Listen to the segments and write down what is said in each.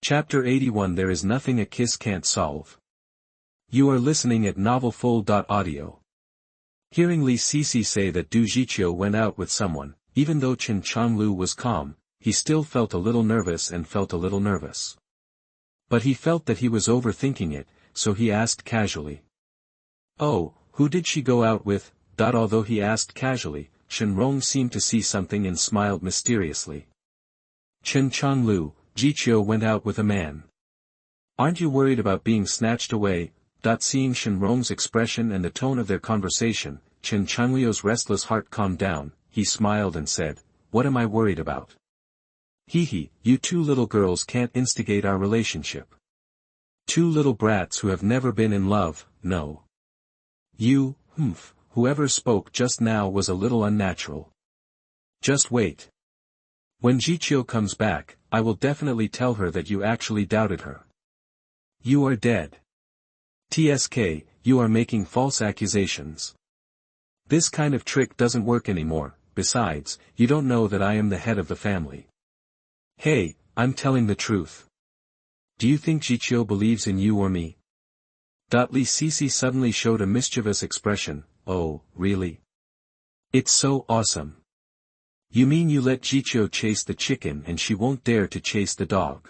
Chapter 81 There is nothing a kiss can't solve. You are listening at novelfull.audio. Hearing Li Sisi say that Du Jiqiu went out with someone, even though Chen Changliu was calm, he still felt a little nervous. But he felt that he was overthinking it, so he asked casually. Oh, who did she go out with? Although he asked casually, Shen Rong seemed to see something and smiled mysteriously. Chen Changliu, Jiqiu went out with a man. Aren't you worried about being snatched away? Seeing Shen Rong's expression and the tone of their conversation, Chen Changliu's restless heart calmed down. He smiled and said, What am I worried about? Hee, you two little girls can't instigate our relationship. Two little brats who have never been in love, no. You, whoever spoke just now was a little unnatural. Just wait. When Jiqiu comes back, I will definitely tell her that you actually doubted her. You are dead. TSK, you are making false accusations. This kind of trick doesn't work anymore, besides, you don't know that I am the head of the family. Hey, I'm telling the truth. Do you think Jiqiu believes in you or me? Li Sisi suddenly showed a mischievous expression. Oh, really? It's so awesome. You mean you let Jiqiu chase the chicken and she won't dare to chase the dog?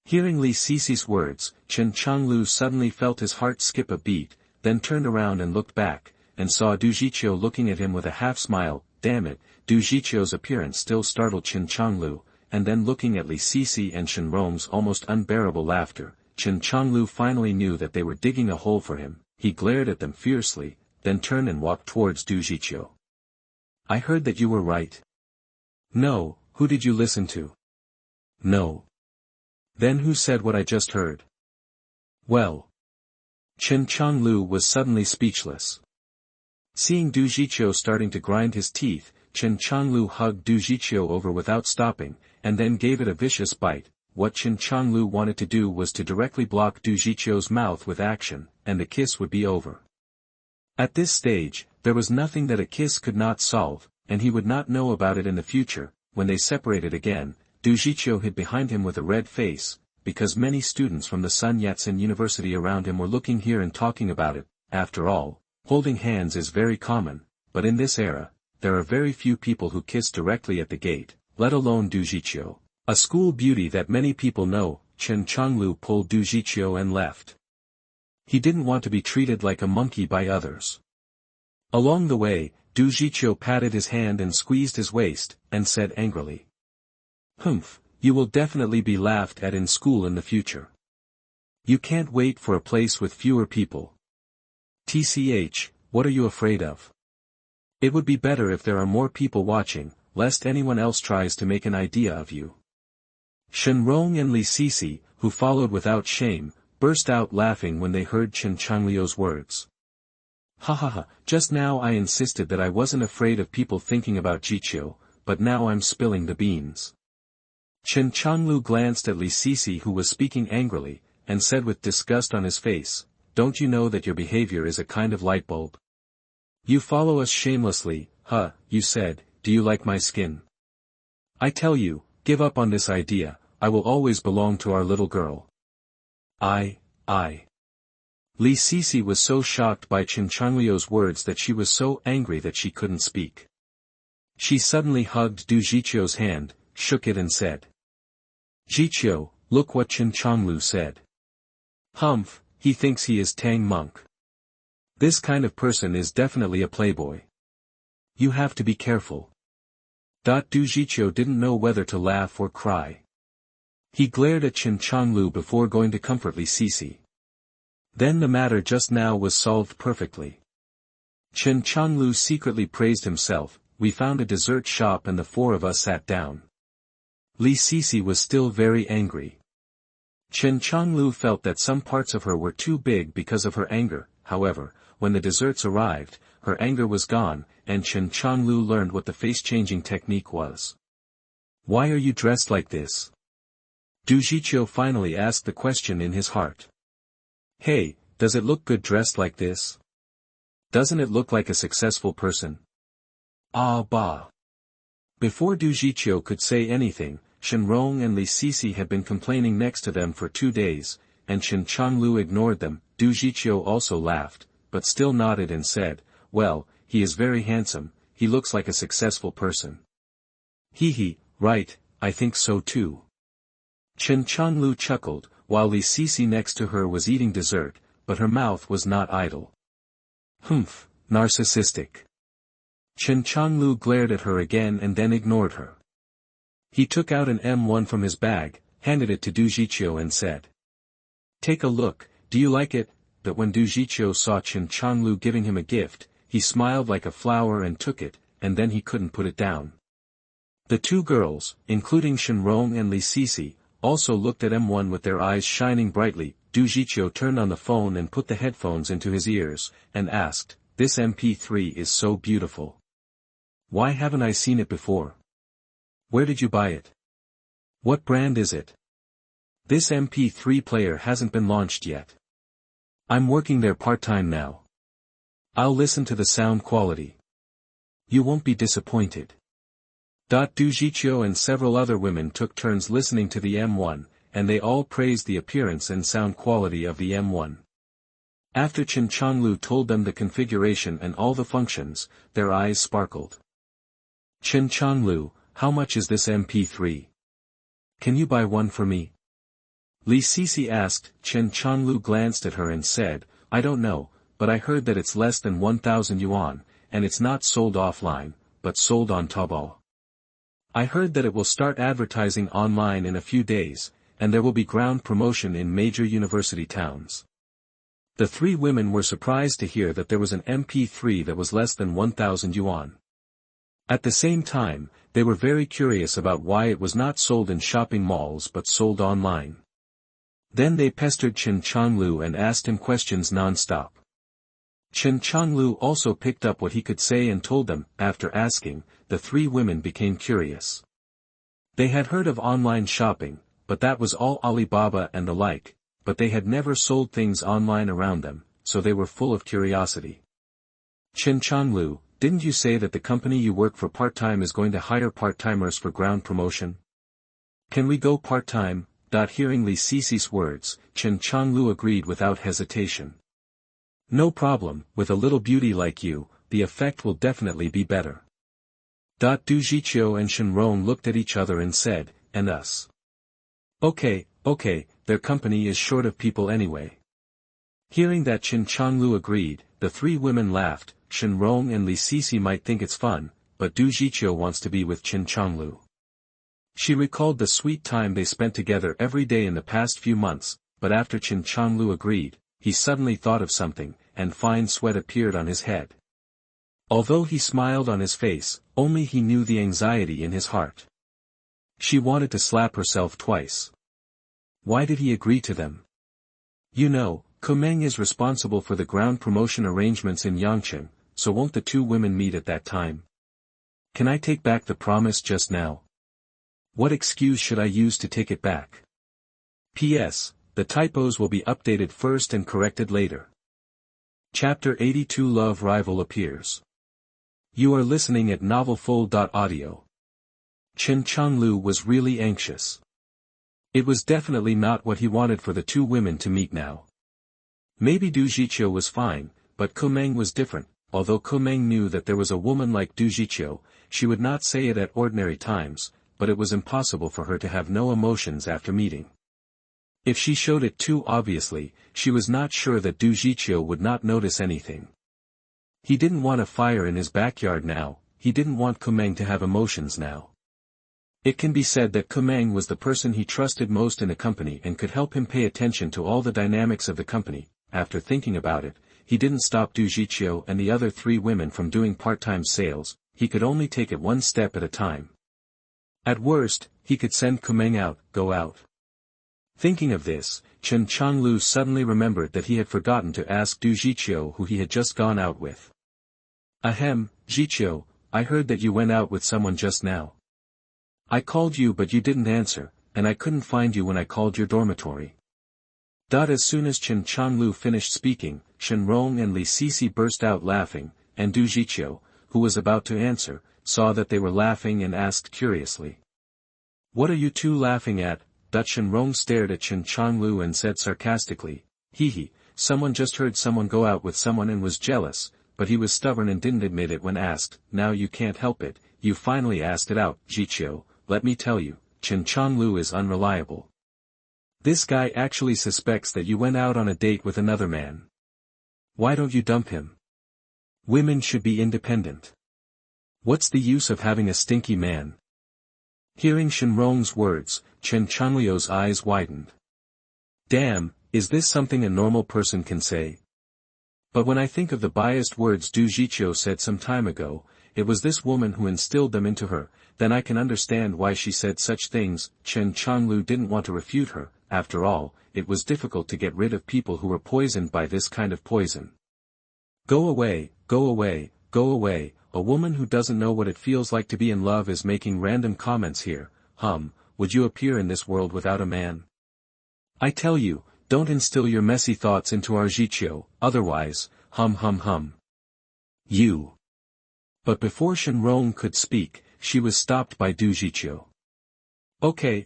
Hearing Li Sisi's words, Chen Changliu suddenly felt his heart skip a beat, then turned around and looked back, and saw Du Jiqiu looking at him with a half-smile. Damn it, Du Jiqiu's appearance still startled Chen Changliu, and then looking at Li Sisi and Shen Rong's almost unbearable laughter, Chen Changliu finally knew that they were digging a hole for him. He glared at them fiercely, then turned and walked towards Du Jiqiu. I heard that you were right. No, who did you listen to? No. Then who said what I just heard? Well. Chen Changliu was suddenly speechless. Seeing Du Jiqiu starting to grind his teeth, Chen Changliu hugged Du Jiqiu over without stopping, and then gave it a vicious bite. What Chen Changliu wanted to do was to directly block Du Jiqiu's mouth with action, and the kiss would be over. At this stage, there was nothing that a kiss could not solve, and he would not know about it in the future. When they separated again, Du Jiqiu hid behind him with a red face, because many students from the Sun Yat-sen University around him were looking here and talking about it. After all, holding hands is very common, but in this era, there are very few people who kiss directly at the gate, let alone Du Jiqiu. A school beauty that many people know. Chen Changliu pulled Du Jiqiu and left. He didn't want to be treated like a monkey by others. Along the way, Du Jiqiu patted his hand and squeezed his waist, and said angrily. You will definitely be laughed at in school in the future. You can't wait for a place with fewer people. TCH, what are you afraid of? It would be better if there are more people watching, lest anyone else tries to make an idea of you. Shen Rong and Li Sisi, who followed without shame, burst out laughing when they heard Chen Changliu's words. Just now I insisted that I wasn't afraid of people thinking about Jiqiu, but now I'm spilling the beans. Chen Changliu glanced at Li Sisi who was speaking angrily, and said with disgust on his face, Don't you know that your behavior is a kind of light bulb? You follow us shamelessly. You said, do you like my skin? I tell you, give up on this idea. I will always belong to our little girl. I. Li Sisi was so shocked by Chen Changliu's words that she was so angry that she couldn't speak. She suddenly hugged Du Jiqiu's hand, shook it and said. Jiqiu, look what Chen Changliu said. He thinks he is Tang Monk. This kind of person is definitely a playboy. You have to be careful. Du Jiqiu didn't know whether to laugh or cry. He glared at Chen Changliu before going to comfort Li Sisi. Then the matter just now was solved perfectly. Chen Changliu secretly praised himself. We found a dessert shop and the four of us sat down. Li Sisi was still very angry. Chen Changliu felt that some parts of her were too big because of her anger. However, when the desserts arrived, her anger was gone, and Chen Changliu learned what the face-changing technique was. Why are you dressed like this? Du Jiqiu finally asked the question in his heart. Hey, does it look good dressed like this? Doesn't it look like a successful person? Ah bah. Before Du Jiqiu could say anything, Chen Rong and Li Sisi had been complaining next to them for 2 days, and Chen Changliu ignored them. Du Jiqiu also laughed, but still nodded and said, "Well, he is very handsome, he looks like a successful person." "Hee, right, I think so too." Chen Changliu chuckled, while Li Sisi next to her was eating dessert, but her mouth was not idle. "Humph, narcissistic." Chen Changliu glared at her again and then ignored her. He took out an M1 from his bag, handed it to Du Jiqiu and said, "Take a look, do you like it?" But when Du Jiqiu saw Chen Changliu giving him a gift, he smiled like a flower and took it, and then he couldn't put it down. The two girls, including Shen Rong and Li Sisi, also looked at M1 with their eyes shining brightly. Du Jiqiu turned on the phone and put the headphones into his ears, and asked, "This MP3 is so beautiful. Why haven't I seen it before? Where did you buy it? What brand is it? This MP3 player hasn't been launched yet. I'm working there part-time now. I'll listen to the sound quality. You won't be disappointed." Du Jiqiu and several other women took turns listening to the M1, and they all praised the appearance and sound quality of the M1. After Chen Changliu told them the configuration and all the functions, their eyes sparkled. "Chen Changliu, how much is this MP3? Can you buy one for me?" Li Sisi asked. Chen Changliu glanced at her and said, "I don't know, but I heard that it's less than 1,000 yuan, and it's not sold offline, but sold on Taobao. I heard that it will start advertising online in a few days, and there will be ground promotion in major university towns." The three women were surprised to hear that there was an MP3 that was less than 1,000 yuan. At the same time, they were very curious about why it was not sold in shopping malls but sold online. Then they pestered Chen Changliu and asked him questions non-stop. Chen Changliu also picked up what he could say and told them. After asking, the three women became curious. They had heard of online shopping, but that was all Alibaba and the like, but they had never sold things online around them, so they were full of curiosity. "Chen Changliu, didn't you say that the company you work for part-time is going to hire part-timers for ground promotion? Can we go part-time?" Hearing Li Sisi's words, Chen Changliu agreed without hesitation. "No problem, with a little beauty like you, the effect will definitely be better." Du Jiqiu and Shen Rong looked at each other and said, "And us?" Okay, their company is short of people anyway." Hearing that Chen Changliu agreed, the three women laughed. Shen Rong and Li Sisi might think it's fun, but Du Jiqiu wants to be with Chen Changliu. She recalled the sweet time they spent together every day in the past few months, but after Chen Changliu agreed, he suddenly thought of something, and fine sweat appeared on his head. Although he smiled on his face, only he knew the anxiety in his heart. She wanted to slap herself twice. Why did he agree to them? You know, Kumeng is responsible for the ground promotion arrangements in Yangcheng, so won't the two women meet at that time? Can I take back the promise just now? What excuse should I use to take it back? P.S. The typos will be updated first and corrected later. Chapter 82 Love Rival appears. You are listening at novelfull.audio. Chen Changliu was really anxious. It was definitely not what he wanted for the two women to meet now. Maybe Du Jiqiu was fine, but Kumeng was different. Although Kumeng knew that there was a woman like Du Jiqiu, she would not say it at ordinary times, but it was impossible for her to have no emotions after meeting. If she showed it too obviously, she was not sure that Du Jiqiu would not notice anything. He didn't want a fire in his backyard now, he didn't want Kumeng to have emotions now. It can be said that Kumeng was the person he trusted most in the company and could help him pay attention to all the dynamics of the company. After thinking about it, he didn't stop Du Jiqiu and the other three women from doing part-time sales, he could only take it one step at a time. At worst, he could send Kumeng out, go out. Thinking of this, Chen Changliu suddenly remembered that he had forgotten to ask Du Jiqiu who he had just gone out with. Ahem, Jiqiu, I heard that you went out with someone just now. I called you but you didn't answer, and I couldn't find you when I called your dormitory. As soon as Chen Changliu finished speaking, Shen Rong and Li Sisi burst out laughing, and Du Jiqiu, who was about to answer, saw that they were laughing and asked curiously. What are you two laughing at? Chen Rong stared at Chen Changliu and said sarcastically, hee hee, someone just heard someone go out with someone and was jealous, but he was stubborn and didn't admit it when asked. Now you can't help it, you finally asked it out. Jiqiu, let me tell you, Chen Changliu is unreliable. This guy actually suspects that you went out on a date with another man. Why don't you dump him? Women should be independent. What's the use of having a stinky man? Hearing Shen Rong's words, Chen Changliu's eyes widened. Damn, is this something a normal person can say? But when I think of the biased words Du Jiqiu said some time ago, it was this woman who instilled them into her, then I can understand why she said such things. Chen Changliu didn't want to refute her. After all, it was difficult to get rid of people who were poisoned by this kind of poison. Go away, go away, go away, a woman who doesn't know what it feels like to be in love is making random comments here. Would you appear in this world without a man? I tell you, don't instill your messy thoughts into our Jiqiu, otherwise, You. But before Shen Rong could speak, she was stopped by Du Jiqiu. Okay,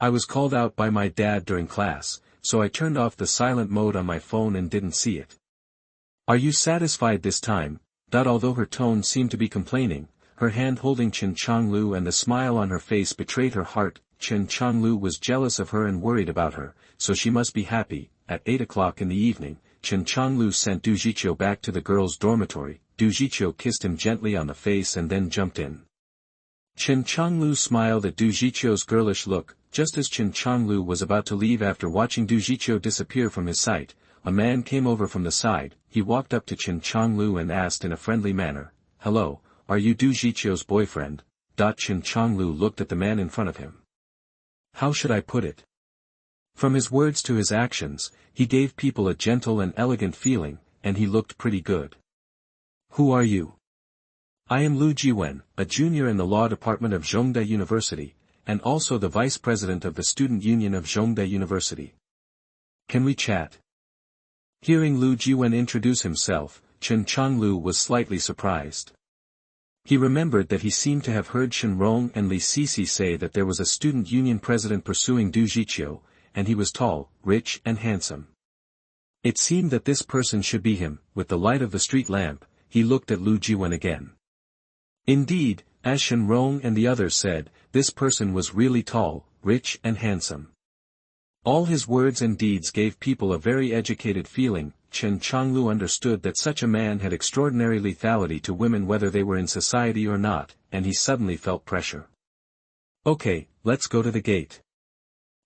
I was called out by my dad during class, so I turned off the silent mode on my phone and didn't see it. Are you satisfied this time? Although her tone seemed to be complaining, her hand holding Chen Changliu and the smile on her face betrayed her heart. Chen Changliu was jealous of her and worried about her, so she must be happy. At 8 o'clock in the evening, Chen Changliu sent Du Jiqiu back to the girls' dormitory. Du Jiqiu kissed him gently on the face and then jumped in. Chen Changliu smiled at Du Jiqiu's girlish look. Just as Chen Changliu was about to leave after watching Du Jiqiu disappear from his sight, a man came over from the side. He walked up to Chen Changliu and asked in a friendly manner, "Hello, are you Du Jiqiu's boyfriend?" Chen Changliu looked at the man in front of him. How should I put it? From his words to his actions, he gave people a gentle and elegant feeling, and he looked pretty good. Who are you? I am Lu Jiwen, a junior in the law department of Zhongde University, and also the vice president of the student union of Zhongde University. Can we chat? Hearing Lu Jiwen introduce himself, Chen Changliu was slightly surprised. He remembered that he seemed to have heard Shen Rong and Li Sisi say that there was a student union president pursuing Du Jiqiu, and he was tall, rich and handsome. It seemed that this person should be him. With the light of the street lamp, he looked at Lu Jiwen again. Indeed, as Shen Rong and the others said, this person was really tall, rich and handsome. All his words and deeds gave people a very educated feeling. Chen Changliu understood that such a man had extraordinary lethality to women whether they were in society or not, and he suddenly felt pressure. Okay, let's go to the gate.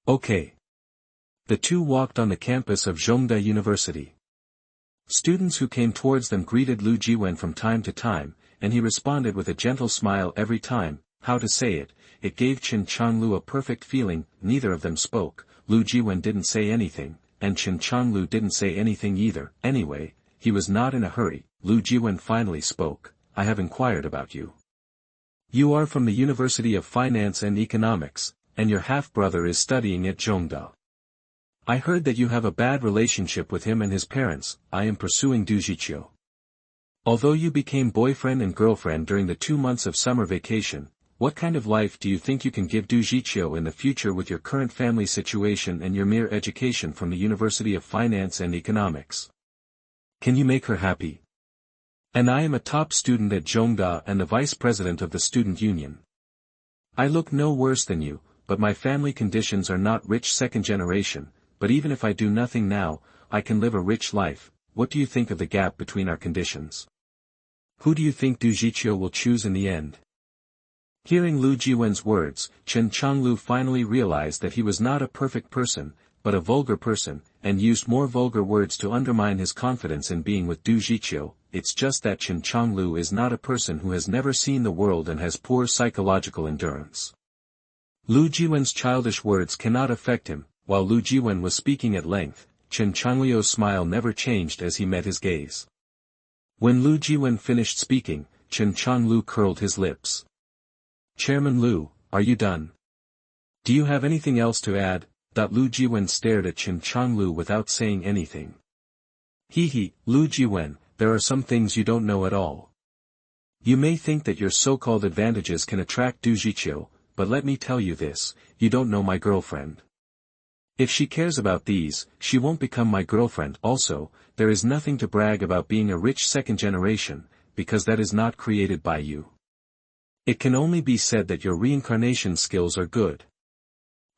Okay. The two walked on the campus of Zhongde University. Students who came towards them greeted Lu Jiwen from time to time, and he responded with a gentle smile every time. How to say it, it gave Chen Changliu a perfect feeling. Neither of them spoke. Lu Jiwen didn't say anything, and Chen Changliu didn't say anything either. Anyway, he was not in a hurry. Lu Jiwen finally spoke. I have inquired about you. You are from the University of Finance and Economics, and your half-brother is studying at Zhongde. I heard that you have a bad relationship with him and his parents. I am pursuing Du Jiqiu. Although you became boyfriend and girlfriend during the 2 months of summer vacation, what kind of life do you think you can give Du Jiqiu in the future with your current family situation and your mere education from the University of Finance and Economics? Can you make her happy? And I am a top student at Zhongde and the vice president of the student union. I look no worse than you, but my family conditions are not rich second generation, but even if I do nothing now, I can live a rich life. What do you think of the gap between our conditions? Who do you think Du Jiqiu will choose in the end? Hearing Lu Jiwen's words, Chen Changliu finally realized that he was not a perfect person, but a vulgar person, and used more vulgar words to undermine his confidence in being with Du Jiqiu. It's just that Chen Changliu is not a person who has never seen the world and has poor psychological endurance. Lu Jiwen's childish words cannot affect him. While Lu Jiwen was speaking at length, Chen Changliu's smile never changed as he met his gaze. When Lu Jiwen finished speaking, Chen Changliu curled his lips. Chairman Lu, are you done? Do you have anything else to add? Lu Jiwen stared at Chen Changliu without saying anything. He, Lu Jiwen, there are some things you don't know at all. You may think that your so-called advantages can attract Du Jiqiu, but let me tell you this, you don't know my girlfriend. If she cares about these, she won't become my girlfriend. Also, there is nothing to brag about being a rich second generation, because that is not created by you. It can only be said that your reincarnation skills are good.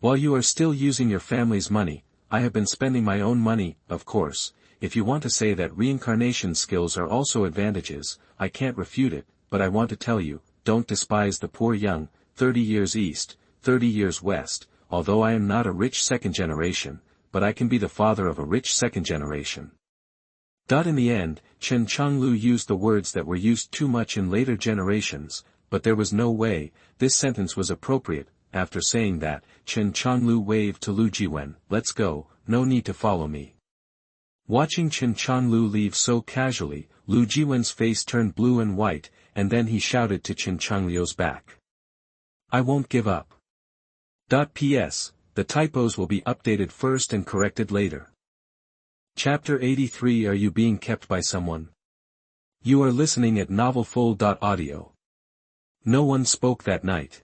While you are still using your family's money, I have been spending my own money. Of course, if you want to say that reincarnation skills are also advantages, I can't refute it, but I want to tell you, don't despise the poor young, 30 years east, 30 years west. Although I am not a rich second generation, but I can be the father of a rich second generation. In the end, Chen Changliu used the words that were used too much in later generations, but there was no way, this sentence was appropriate. After saying that, Chen Changliu waved to Lu Jiwen, let's go, no need to follow me. Watching Chen Changliu leave so casually, Lu Jiwen's face turned blue and white, and then he shouted to Chen Changliu's back. I won't give up. P.S. The typos will be updated first and corrected later. Chapter 83. Are you being kept by someone? You are listening at novelfull.audio. No one spoke that night.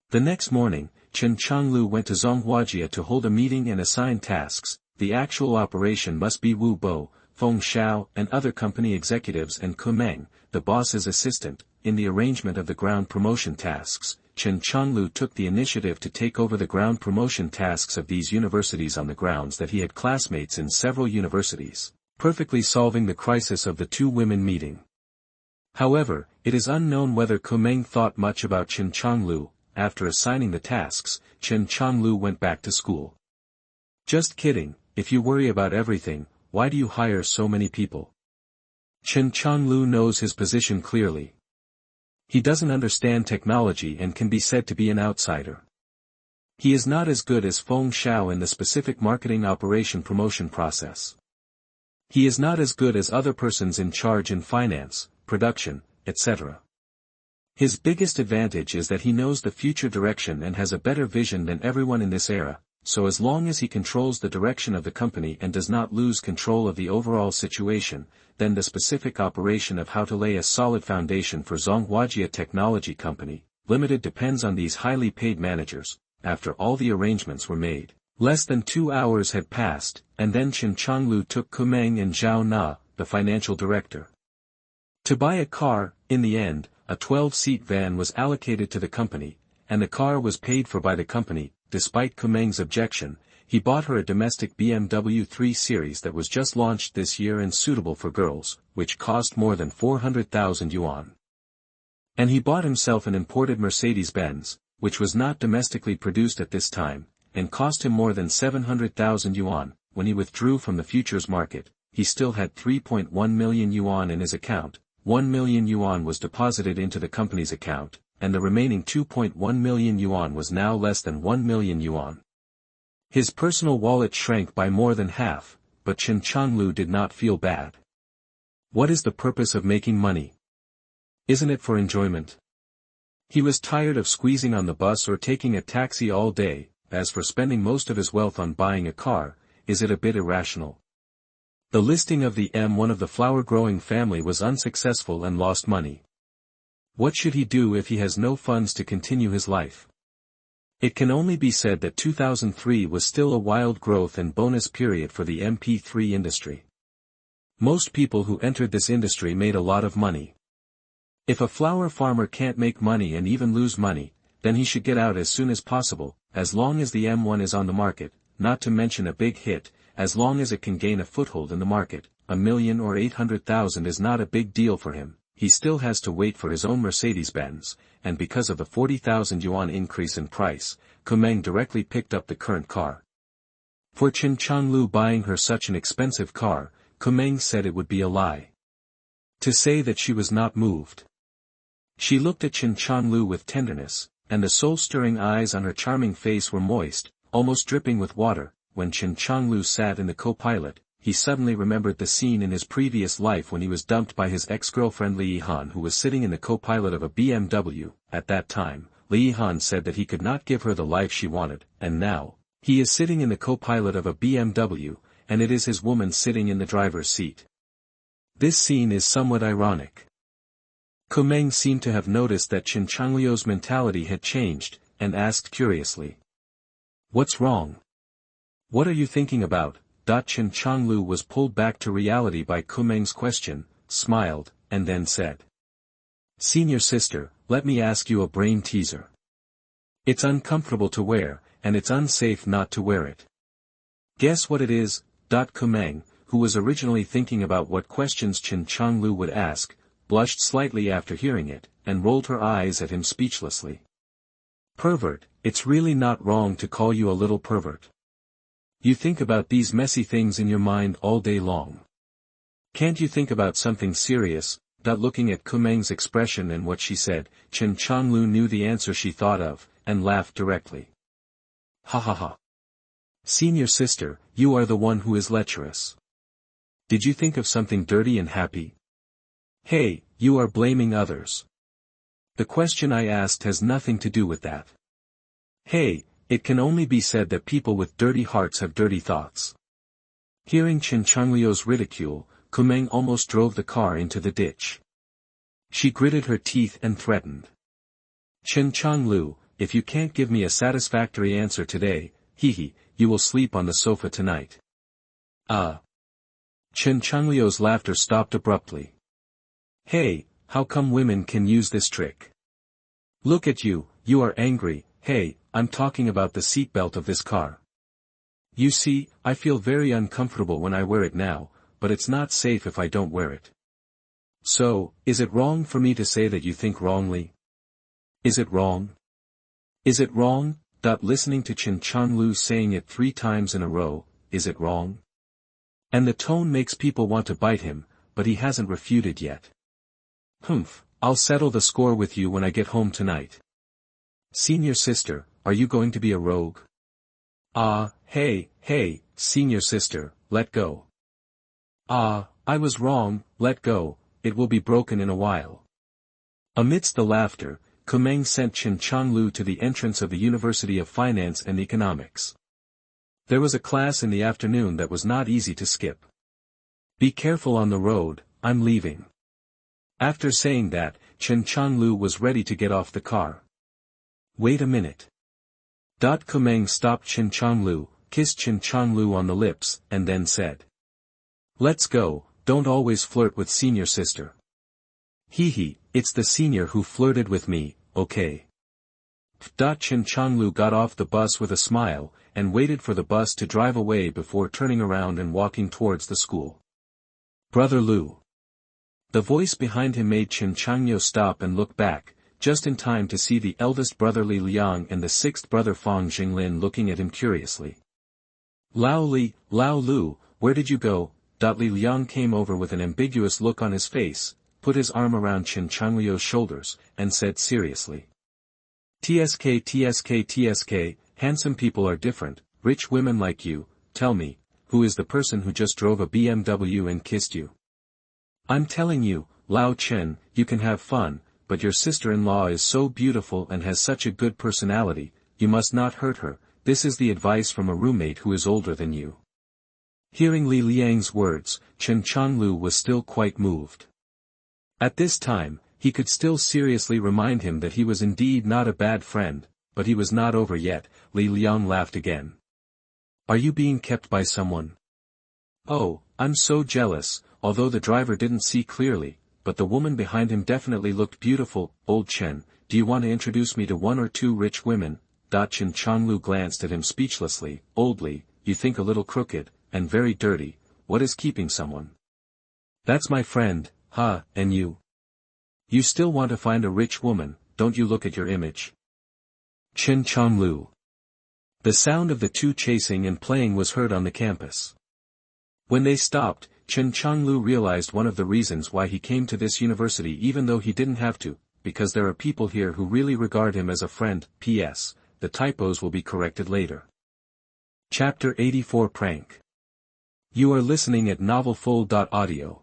The next morning, Chen Changliu went to Zhonghuajia to hold a meeting and assign tasks. The actual operation must be Wu Bo, Feng Xiao and other company executives and Kumeng, the boss's assistant, in the arrangement of the ground promotion tasks. Chen Changliu took the initiative to take over the ground promotion tasks of these universities on the grounds that he had classmates in several universities, perfectly solving the crisis of the two women meeting. However, it is unknown whether Kumeng thought much about Chen Changliu. After assigning the tasks, Chen Changliu went back to school. Just kidding, if you worry about everything, why do you hire so many people? Chen Changliu knows his position clearly. He doesn't understand technology and can be said to be an outsider. He is not as good as Feng Xiao in the specific marketing operation promotion process. He is not as good as other persons in charge in finance, production, etc. His biggest advantage is that he knows the future direction and has a better vision than everyone in this era, so as long as he controls the direction of the company and does not lose control of the overall situation, then the specific operation of how to lay a solid foundation for Zhonghuajia Technology Company, Limited depends on these highly paid managers. After all the arrangements were made, less than 2 hours had passed, and then Chen Changliu took Kumeng and Zhao Na, the financial director, to buy a car. In the end, a 12-seat van was allocated to the company, and the car was paid for by the company. Despite Kumeng's objection, he bought her a domestic BMW 3 Series that was just launched this year and suitable for girls, which cost more than 400,000 yuan. And he bought himself an imported Mercedes-Benz, which was not domestically produced at this time, and cost him more than 700,000 yuan. When he withdrew from the futures market, he still had 3.1 million yuan in his account. 1 million yuan was deposited into the company's account, and the remaining 2.1 million yuan was now less than 1 million yuan. His personal wallet shrank by more than half, but Chen Changliu did not feel bad. What is the purpose of making money? Isn't it for enjoyment? He was tired of squeezing on the bus or taking a taxi all day. As for spending most of his wealth on buying a car, is it a bit irrational? The listing of the M1 of the flower-growing family was unsuccessful and lost money. What should he do if he has no funds to continue his life? It can only be said that 2003 was still a wild growth and bonus period for the MP3 industry. Most people who entered this industry made a lot of money. If a flower farmer can't make money and even lose money, then he should get out as soon as possible, as long as the M1 is on the market, not to mention a big hit. As long as it can gain a foothold in the market, 1 million or 800,000 is not a big deal for him. He still has to wait for his own Mercedes-Benz, and because of the 40,000 yuan increase in price, Kumeng directly picked up the current car. For Chen Changliu buying her such an expensive car, Kumeng said it would be a lie to say that she was not moved. She looked at Chen Changliu with tenderness, and the soul-stirring eyes on her charming face were moist, almost dripping with water. When Chen Changliu sat in the co-pilot, he suddenly remembered the scene in his previous life when he was dumped by his ex-girlfriend Li Yihan, who was sitting in the co-pilot of a BMW. At that time, Li Yihan said that he could not give her the life she wanted, and now, he is sitting in the co-pilot of a BMW, and it is his woman sitting in the driver's seat. This scene is somewhat ironic. Kumeng seemed to have noticed that Chen Changliu's mentality had changed, and asked curiously. What's wrong? What are you thinking about? Chen Changliu was pulled back to reality by Kumeng's question, smiled, and then said. Senior sister, let me ask you a brain teaser. It's uncomfortable to wear, and it's unsafe not to wear it. Guess what it is? Kumeng, who was originally thinking about what questions Chen Changliu would ask, blushed slightly after hearing it, and rolled her eyes at him speechlessly. Pervert, it's really not wrong to call you a little pervert. You think about these messy things in your mind all day long. Can't you think about something serious? Looking at Kumeng's expression and what she said, Chen Changliu knew the answer she thought of, and laughed directly. Ha ha ha. Senior sister, you are the one who is lecherous. Did you think of something dirty and happy? Hey, you are blaming others. The question I asked has nothing to do with that. Hey, it can only be said that people with dirty hearts have dirty thoughts. Hearing Chen Changliu's ridicule, Kumeng almost drove the car into the ditch. She gritted her teeth and threatened. Chen Changliu, if you can't give me a satisfactory answer today, you will sleep on the sofa tonight. Chen Changliu's laughter stopped abruptly. Hey, how come women can use this trick? Look at you, you are angry. Hey, I'm talking about the seatbelt of this car. You see, I feel very uncomfortable when I wear it now, but it's not safe if I don't wear it. So, is it wrong for me to say that you think wrongly? Is it wrong? Is it wrong? Listening to Chen Changliu saying it 3 times in a row, is it wrong? And the tone makes people want to bite him, but he hasn't refuted yet. I'll settle the score with you when I get home tonight. Senior sister, are you going to be a rogue? Hey, senior sister, let go. I was wrong, let go, it will be broken in a while. Amidst the laughter, Kumeng sent Chen Changliu to the entrance of the University of Finance and Economics. There was a class in the afternoon that was not easy to skip. Be careful on the road, I'm leaving. After saying that, Chen Changliu was ready to get off the car. Wait a minute. Kumeng stopped Chen Changliu, kissed Chen Changliu on the lips, and then said. Let's go, don't always flirt with senior sister. It's the senior who flirted with me, okay. Chen Changliu got off the bus with a smile, and waited for the bus to drive away before turning around and walking towards the school. Brother Lu. The voice behind him made Chen Changliu stop and look back, just in time to see the eldest brother Li Liang and the 6th brother Fang Jinglin looking at him curiously. Lao Lu, where did you go? Li Liang came over with an ambiguous look on his face, put his arm around Chen Changliu's shoulders, and said seriously. TSK, handsome people are different, rich women like you, tell me, who is the person who just drove a BMW and kissed you? I'm telling you, Lao Chen, you can have fun, but your sister-in-law is so beautiful and has such a good personality, you must not hurt her, this is the advice from a roommate who is older than you. Hearing Li Liang's words, Chen Changliu was still quite moved. At this time, he could still seriously remind him that he was indeed not a bad friend, but he was not over yet. Li Liang laughed again. Are you being kept by someone? Oh, I'm so jealous, although the driver didn't see clearly, but the woman behind him definitely looked beautiful. Old Chen, do you want to introduce me to 1 or 2 rich women? Chen Changliu glanced at him speechlessly. Old Li, you think a little crooked, and very dirty, what is keeping someone? That's my friend, and you? You still want to find a rich woman, don't you look at your image? Chen Changliu. The sound of the two chasing and playing was heard on the campus. When they stopped, Chen Changliu realized one of the reasons why he came to this university even though he didn't have to, because there are people here who really regard him as a friend. P.S. The typos will be corrected later. Chapter 84 Prank. You are listening at novelfull.audio.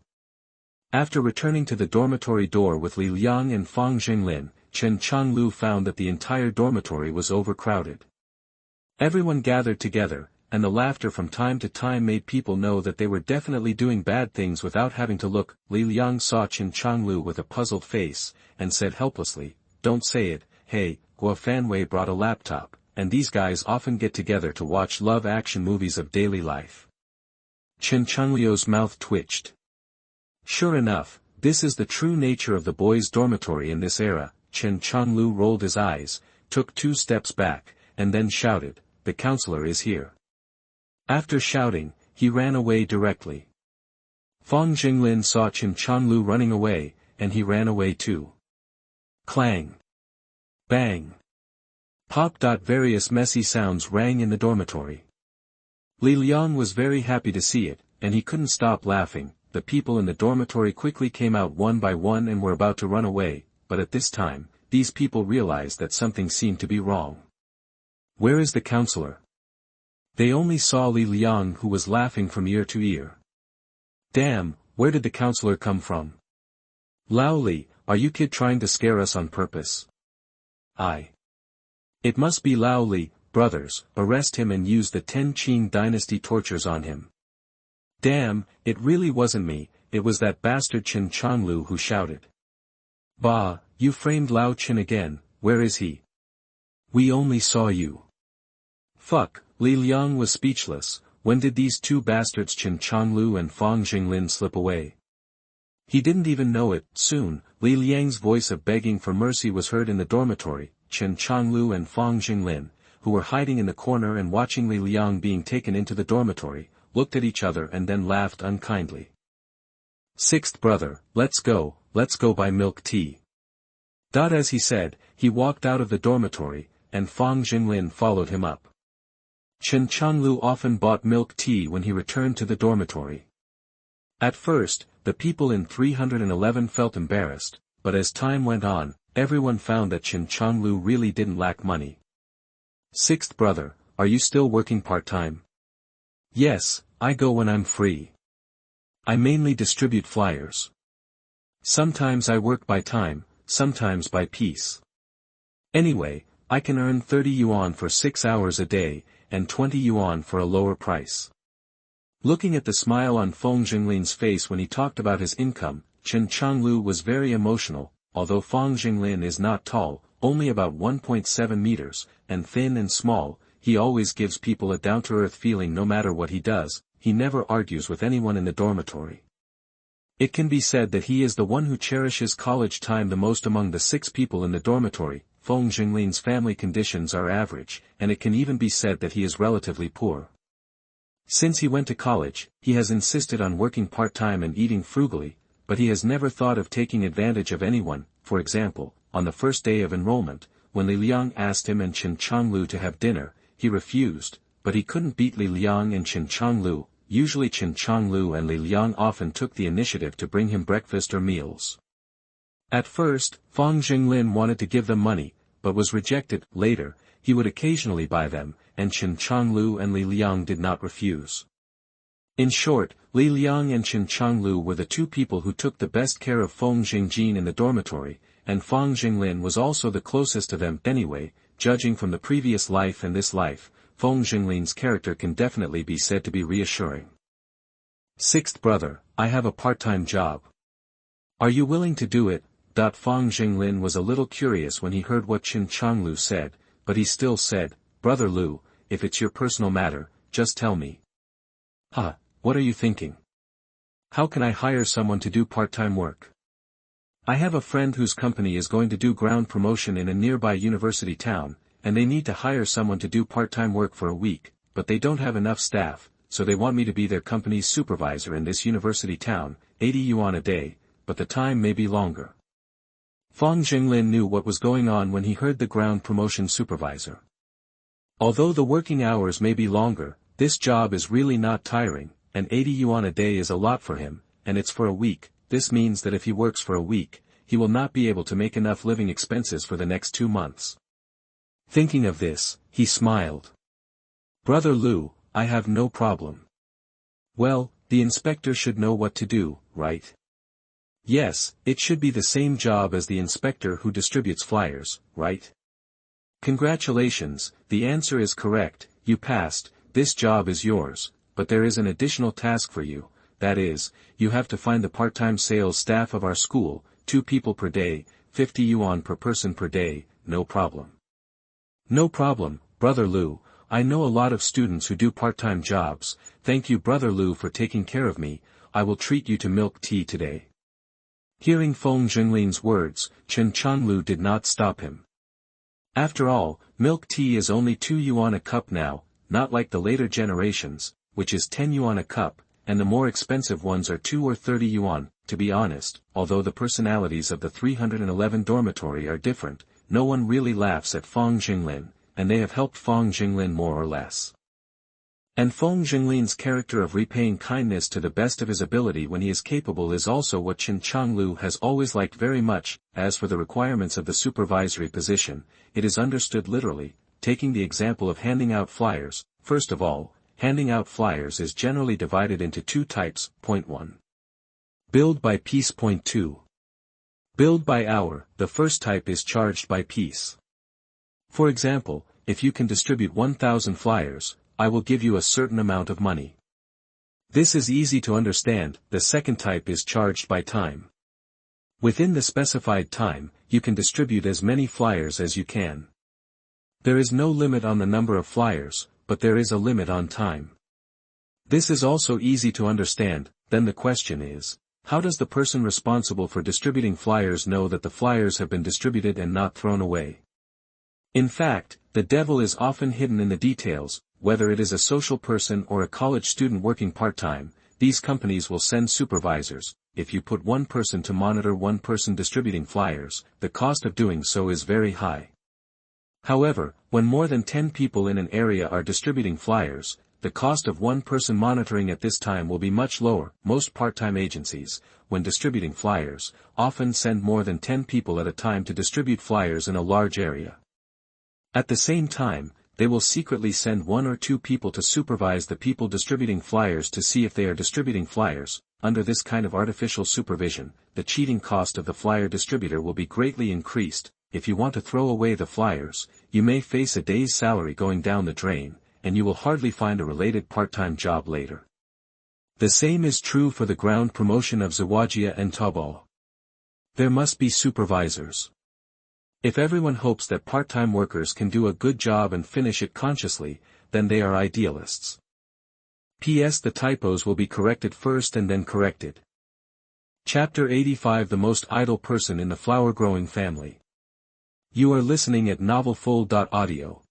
After returning to the dormitory door with Li Liang and Fang Jinglin, Chen Changliu found that the entire dormitory was overcrowded. Everyone gathered together, and the laughter from time to time made people know that they were definitely doing bad things without having to look. Li Liang saw Chen Changliu with a puzzled face, and said helplessly, "Don't say it, hey, Hua Fanwei brought a laptop, and these guys often get together to watch love action movies of daily life. Chen Changliu's mouth twitched. Sure enough, this is the true nature of the boys' dormitory in this era. Chen Changliu rolled his eyes, took 2 steps back, and then shouted, "The counselor is here." After shouting, he ran away directly. Fang Jinglin saw Chen Changliu running away, and he ran away too. Clang! Bang! Pop. Various messy sounds rang in the dormitory. Li Liang was very happy to see it, and he couldn't stop laughing. The people in the dormitory quickly came out one by one and were about to run away, but at this time, these people realized that something seemed to be wrong. Where is the counselor? They only saw Li Liang, who was laughing from ear to ear. Damn, where did the counselor come from? Lao Li, are you kid trying to scare us on purpose? It must be Lao Li. Brothers, arrest him and use the 10 Qing dynasty tortures on him. Damn, it really wasn't me, it was that bastard Chen Changliu who shouted. Bah, you framed Lao Chen again, where is he? We only saw you. Fuck, Li Liang was speechless. When did these 2 bastards Chen Changliu and Fang Jinglin slip away? He didn't even know it. Soon, Li Liang's voice of begging for mercy was heard in the dormitory. Chen Changliu and Fang Jinglin, who were hiding in the corner and watching Li Liang being taken into the dormitory, looked at each other and then laughed unkindly. Sixth brother, let's go buy milk tea. As he said, he walked out of the dormitory, and Fang Jinglin followed him up. Chen Changliu often bought milk tea when he returned to the dormitory. At first, the people in 311 felt embarrassed, but as time went on, everyone found that Chen Changliu really didn't lack money. Sixth brother, are you still working part-time? Yes, I go when I'm free. I mainly distribute flyers. Sometimes I work by time, sometimes by piece. Anyway, I can earn 30 yuan for 6 hours a day, and 20 yuan for a lower price. Looking at the smile on Feng Jinglin's face when he talked about his income, Chen Changliu was very emotional. Although Fang Jinglin is not tall, only about 1.7 meters, and thin and small, he always gives people a down-to-earth feeling no matter what he does. He never argues with anyone in the dormitory. It can be said that he is the one who cherishes college time the most among the 6 people in the dormitory. Feng Jinglin's family conditions are average, and it can even be said that he is relatively poor. Since he went to college, he has insisted on working part-time and eating frugally, but he has never thought of taking advantage of anyone. For example, on the first day of enrollment, when Li Liang asked him and Chen Changliu to have dinner, he refused, but he couldn't beat Li Liang and Chen Changliu. Usually Chen Changliu and Li Liang often took the initiative to bring him breakfast or meals. At first, Fang Jinglin wanted to give them money, but was rejected. Later, he would occasionally buy them, and Chen Changliu and Li Liang did not refuse. In short, Li Liang and Chen Changliu were the 2 people who took the best care of Feng Jingjin in the dormitory, and Fang Jinglin was also the closest to them. Anyway, judging from the previous life and this life, Feng Jinglin's character can definitely be said to be reassuring. Sixth brother, I have a part-time job. Are you willing to do it? Fang Jinglin was a little curious when he heard what Chen Changliu said, but he still said, Brother Lu, if it's your personal matter, just tell me. Huh, what are you thinking? How can I hire someone to do part-time work? I have a friend whose company is going to do ground promotion in a nearby university town, and they need to hire someone to do part-time work for a week, but they don't have enough staff, so they want me to be their company's supervisor in this university town, 80 yuan a day, but the time may be longer. Fang Jinglin knew what was going on when he heard the ground promotion supervisor. Although the working hours may be longer, this job is really not tiring, and 80 yuan a day is a lot for him, and it's for a week. This means that if he works for a week, he will not be able to make enough living expenses for the next 2 months. Thinking of this, he smiled. Brother Lu, I have no problem. Well, the inspector should know what to do, right? Yes, it should be the same job as the inspector who distributes flyers, right? Congratulations, the answer is correct, you passed. This job is yours, but there is an additional task for you, that is, you have to find the part-time sales staff of our school, 2 people per day, 50 yuan per person per day, no problem. No problem, Brother Lu, I know a lot of students who do part-time jobs, thank you Brother Lu for taking care of me, I will treat you to milk tea today. Hearing Feng Zhenglin's words, Chen Changliu did not stop him. After all, milk tea is only 2 yuan a cup now, not like the later generations, which is 10 yuan a cup, and the more expensive ones are 2 or 30 yuan, to be honest, although the personalities of the 311 dormitory are different, no one really laughs at Feng Zhenglin, and they have helped Feng Zhenglin more or less. And Feng Zhenglin's character of repaying kindness to the best of his ability when he is capable is also what Chen Changliu has always liked very much. As for the requirements of the supervisory position, it is understood literally, taking the example of handing out flyers. First of all, handing out flyers is generally divided into 2 types. Point 1. Billed by piece. Point 2. Billed by hour. The first type is charged by piece. For example, if you can distribute 1,000 flyers, I will give you a certain amount of money. This is easy to understand. The second type is charged by time. Within the specified time, you can distribute as many flyers as you can. There is no limit on the number of flyers, but there is a limit on time. This is also easy to understand. Then the question is, how does the person responsible for distributing flyers know that the flyers have been distributed and not thrown away? In fact, the devil is often hidden in the details. Whether it is a social person or a college student working part-time, these companies will send supervisors. If you put one person to monitor one person distributing flyers, the cost of doing so is very high. However, when more than 10 people in an area are distributing flyers, the cost of one person monitoring at this time will be much lower. Most part-time agencies, when distributing flyers, often send more than 10 people at a time to distribute flyers in a large area. At the same time, they will secretly send 1 or 2 people to supervise the people distributing flyers to see if they are distributing flyers. Under this kind of artificial supervision, the cheating cost of the flyer distributor will be greatly increased. If you want to throw away the flyers, you may face a day's salary going down the drain, and you will hardly find a related part-time job later. The same is true for the ground promotion of Zawajia and Taobao. There must be supervisors. If everyone hopes that part-time workers can do a good job and finish it consciously, then they are idealists. P.S. The typos will be corrected first and then corrected. Chapter 85 The most idle person in the flower-growing family. You are listening at novelfull.audio.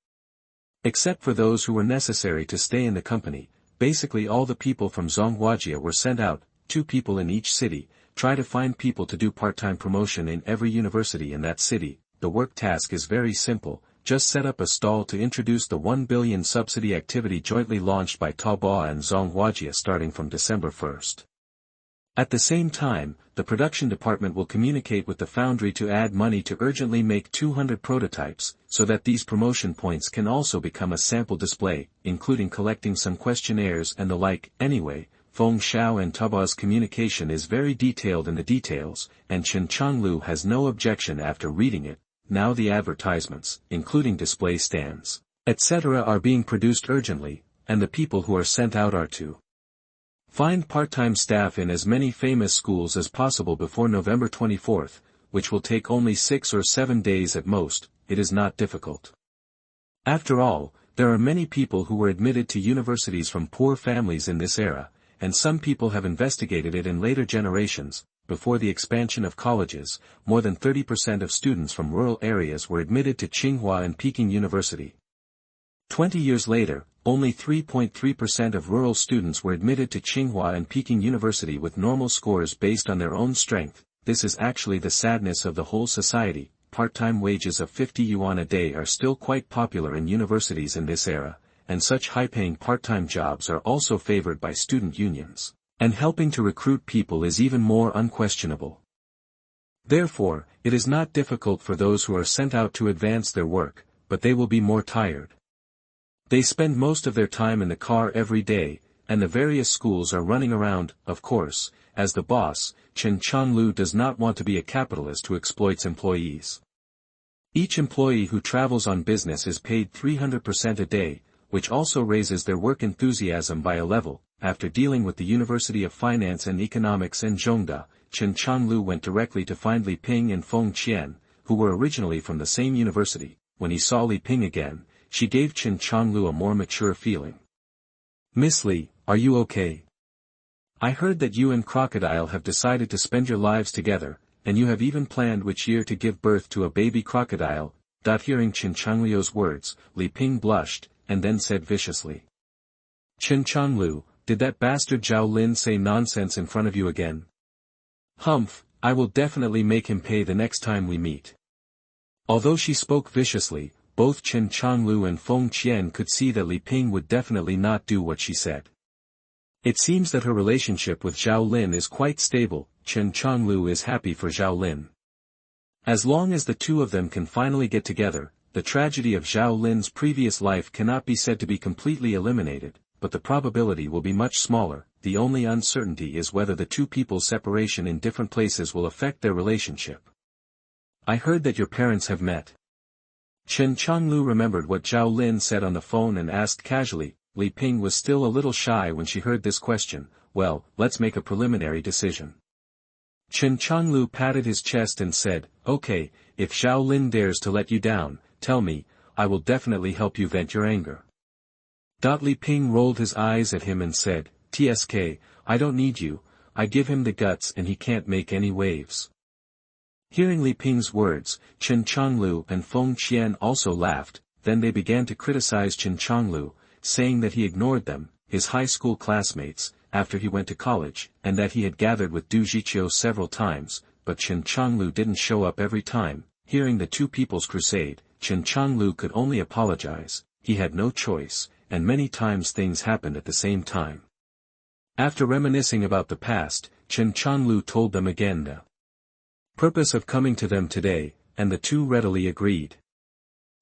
Except for those who were necessary to stay in the company, basically all the people from Zhonghuajia were sent out, 2 people in each city. Try to find people to do part-time promotion in every university in that city. The work task is very simple, just set up a stall to introduce the 1 billion subsidy activity jointly launched by Taobao and Zhonghuajia starting from December 1st. At the same time, the production department will communicate with the foundry to add money to urgently make 200 prototypes, so that these promotion points can also become a sample display, including collecting some questionnaires and the like. Anyway, Feng Xiao and Taobao's communication is very detailed in the details, and Chen Changliu has no objection after reading it. Now the advertisements, including display stands, etc. are being produced urgently, and the people who are sent out are to find part-time staff in as many famous schools as possible before November 24th, which will take only 6 or 7 days at most. It is not difficult. After all, there are many people who were admitted to universities from poor families in this era, and some people have investigated it in later generations. Before the expansion of colleges, more than 30% of students from rural areas were admitted to Tsinghua and Peking University. 20 years later, only 3.3% of rural students were admitted to Tsinghua and Peking University with normal scores based on their own strength. This is actually the sadness of the whole society. Part-time wages of 50 yuan a day are still quite popular in universities in this era, and such high-paying part-time jobs are also favored by student unions. And helping to recruit people is even more unquestionable. Therefore, it is not difficult for those who are sent out to advance their work, but they will be more tired. They spend most of their time in the car every day, and the various schools are running around. Of course, as the boss, Chen Changliu does not want to be a capitalist who exploits employees. Each employee who travels on business is paid 300% a day, which also raises their work enthusiasm by a level. After dealing with the University of Finance and Economics and Zhongda, Chen Changliu went directly to find Li Ping and Feng Qian, who were originally from the same university. when he saw Li Ping again, she gave Chen Changliu a more mature feeling. "Miss Li, are you okay? I heard that you and Crocodile have decided to spend your lives together, and you have even planned which year to give birth to a baby crocodile." Hearing Chen Changliu's words, Li Ping blushed, and then said viciously. "Chen Changliu, did that bastard Zhao Lin say nonsense in front of you again?" "Humph, I will definitely make him pay the next time we meet." Although she spoke viciously, both Chen Changliu and Feng Qian could see that Li Ping would definitely not do what she said. It seems that her relationship with Zhao Lin is quite stable. Chen Changliu is happy for Zhao Lin. As long as the two of them can finally get together, the tragedy of Zhao Lin's previous life cannot be said to be completely eliminated, but the probability will be much smaller. The only uncertainty is whether the two people's separation in different places will affect their relationship. "I heard that your parents have met." Chen Changliu remembered what Zhao Lin said on the phone and asked casually. Li Ping was still a little shy when she heard this question. "Well, let's make a preliminary decision." Chen Changliu patted his chest and said, "Okay, if Zhao Lin dares to let you down, tell me, I will definitely help you vent your anger." Li Ping rolled his eyes at him and said, "Tsk, I don't need you, I give him the guts and he can't make any waves." Hearing Li Ping's words, Chen Changliu and Feng Qian also laughed, then they began to criticize Chen Changliu, saying that he ignored them, his high school classmates, after he went to college, and that he had gathered with Du Jiqiu several times, but Chen Changliu didn't show up every time. Hearing the two people's crusade, Chen Changliu could only apologize. He had no choice, and many times things happened at the same time. After reminiscing about the past, Chen Changliu told them again the purpose of coming to them today, and the two readily agreed.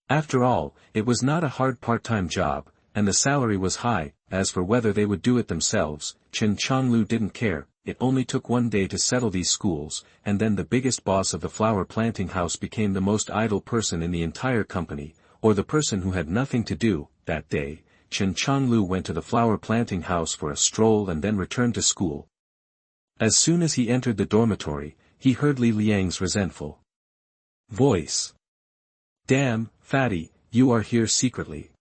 After all, it was not a hard part-time job, and the salary was high. As for whether they would do it themselves, Chen Changliu didn't care. It only took one day to settle these schools, and then the biggest boss of the flower planting house became the most idle person in the entire company, or the person who had nothing to do. That day, Chen Changliu went to the flower planting house for a stroll and then returned to school. As soon as he entered the dormitory, he heard Li Liang's resentful voice. "Damn, fatty, you are here secretly.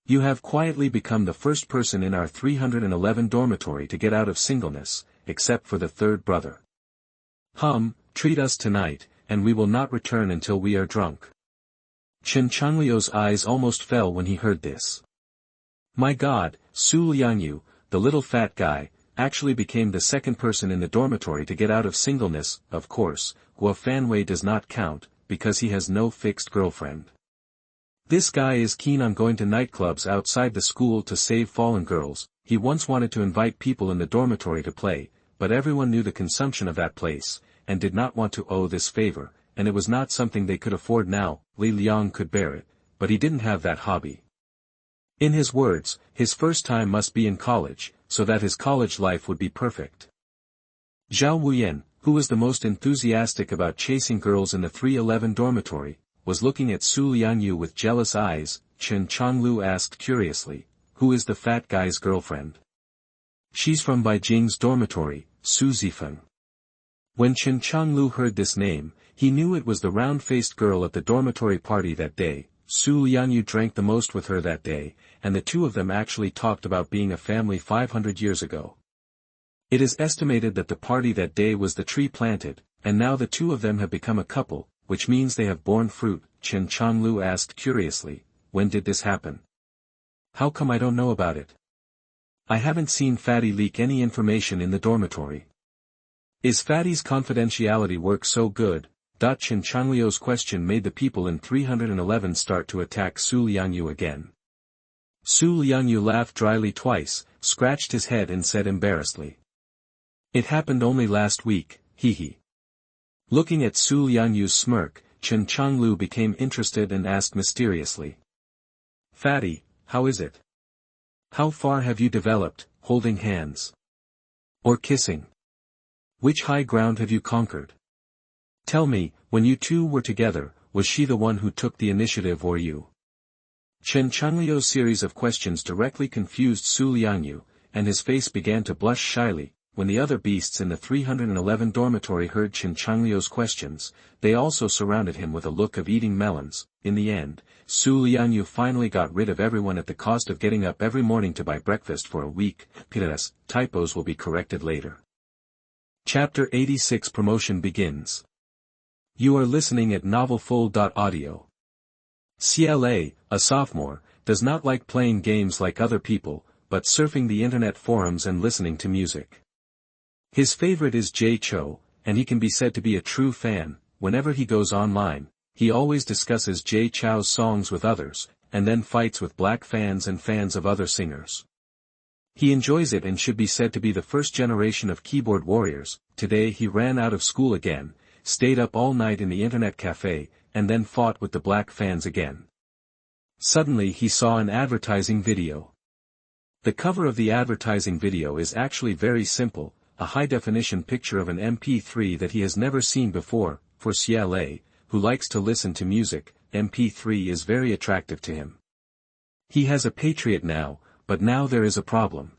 You have quietly become the first person in our 311 dormitory to get out of singleness, except for the third brother. Treat us tonight, and we will not return until we are drunk." Chen Changliu's eyes almost fell when he heard this. My God, Su Liangyu, the little fat guy, actually became the second person in the dormitory to get out of singleness. Of course, Guo Fanwei does not count, because he has no fixed girlfriend. This guy is keen on going to nightclubs outside the school to save fallen girls. He once wanted to invite people in the dormitory to play, but everyone knew the consumption of that place, and did not want to owe this favor, and it was not something they could afford now. Li Liang could bear it, but he didn't have that hobby. In his words, his first time must be in college, so that his college life would be perfect. Zhao Wuyan, who was the most enthusiastic about chasing girls in the 311 dormitory, was looking at Su Liangyu with jealous eyes. Chen Changliu asked curiously, "Who is the fat guy's girlfriend?" "She's from Beijing's dormitory, Su Zifeng." When Chen Changliu heard this name, he knew it was the round-faced girl at the dormitory party that day. Su Liangyu drank the most with her that day, and the two of them actually talked about being a family 500 years ago. It is estimated that the party that day was the tree planted, and now the two of them have become a couple, which means they have borne fruit. Chen Changliu asked curiously, "When did this happen? How come I don't know about it? I haven't seen Fatty leak any information in the dormitory. Is Fatty's confidentiality work so good?" Chen Changliu's question made the people in 311 start to attack Su Liangyu again. Su Liangyu laughed dryly twice, scratched his head and said embarrassedly, "It happened only last week, hee." Looking at Su Liangyu's smirk, Chen Changliu became interested and asked mysteriously, "Fatty, how is it? How far have you developed, holding hands? Or kissing? Which high ground have you conquered? Tell me, when you two were together, was she the one who took the initiative or you?" Chen Changliu's series of questions directly confused Su Liangyu, and his face began to blush shyly. when the other beasts in the 311 dormitory heard Chen Changliu's questions, they also surrounded him with a look of eating melons. In the end, Su Lianyu finally got rid of everyone at the cost of getting up every morning to buy breakfast for a week. P.S. Typos will be corrected later. Chapter 86 Promotion begins. You are listening at novelfull.audio. CLA, a sophomore, does not like playing games like other people, but surfing the internet forums and listening to music. His favorite is Jay Cho, and he can be said to be a true fan. Whenever he goes online, he always discusses Jay Chou's songs with others, and then fights with black fans and fans of other singers. He enjoys it and should be said to be the first generation of keyboard warriors. Today he ran out of school again, stayed up all night in the internet cafe, and then fought with the black fans again. Suddenly he saw an advertising video. The cover of the advertising video is actually very simple, a high-definition picture of an MP3 that he has never seen before. For CLA, who likes to listen to music, MP3 is very attractive to him. He has a Patriot now, but now there is a problem.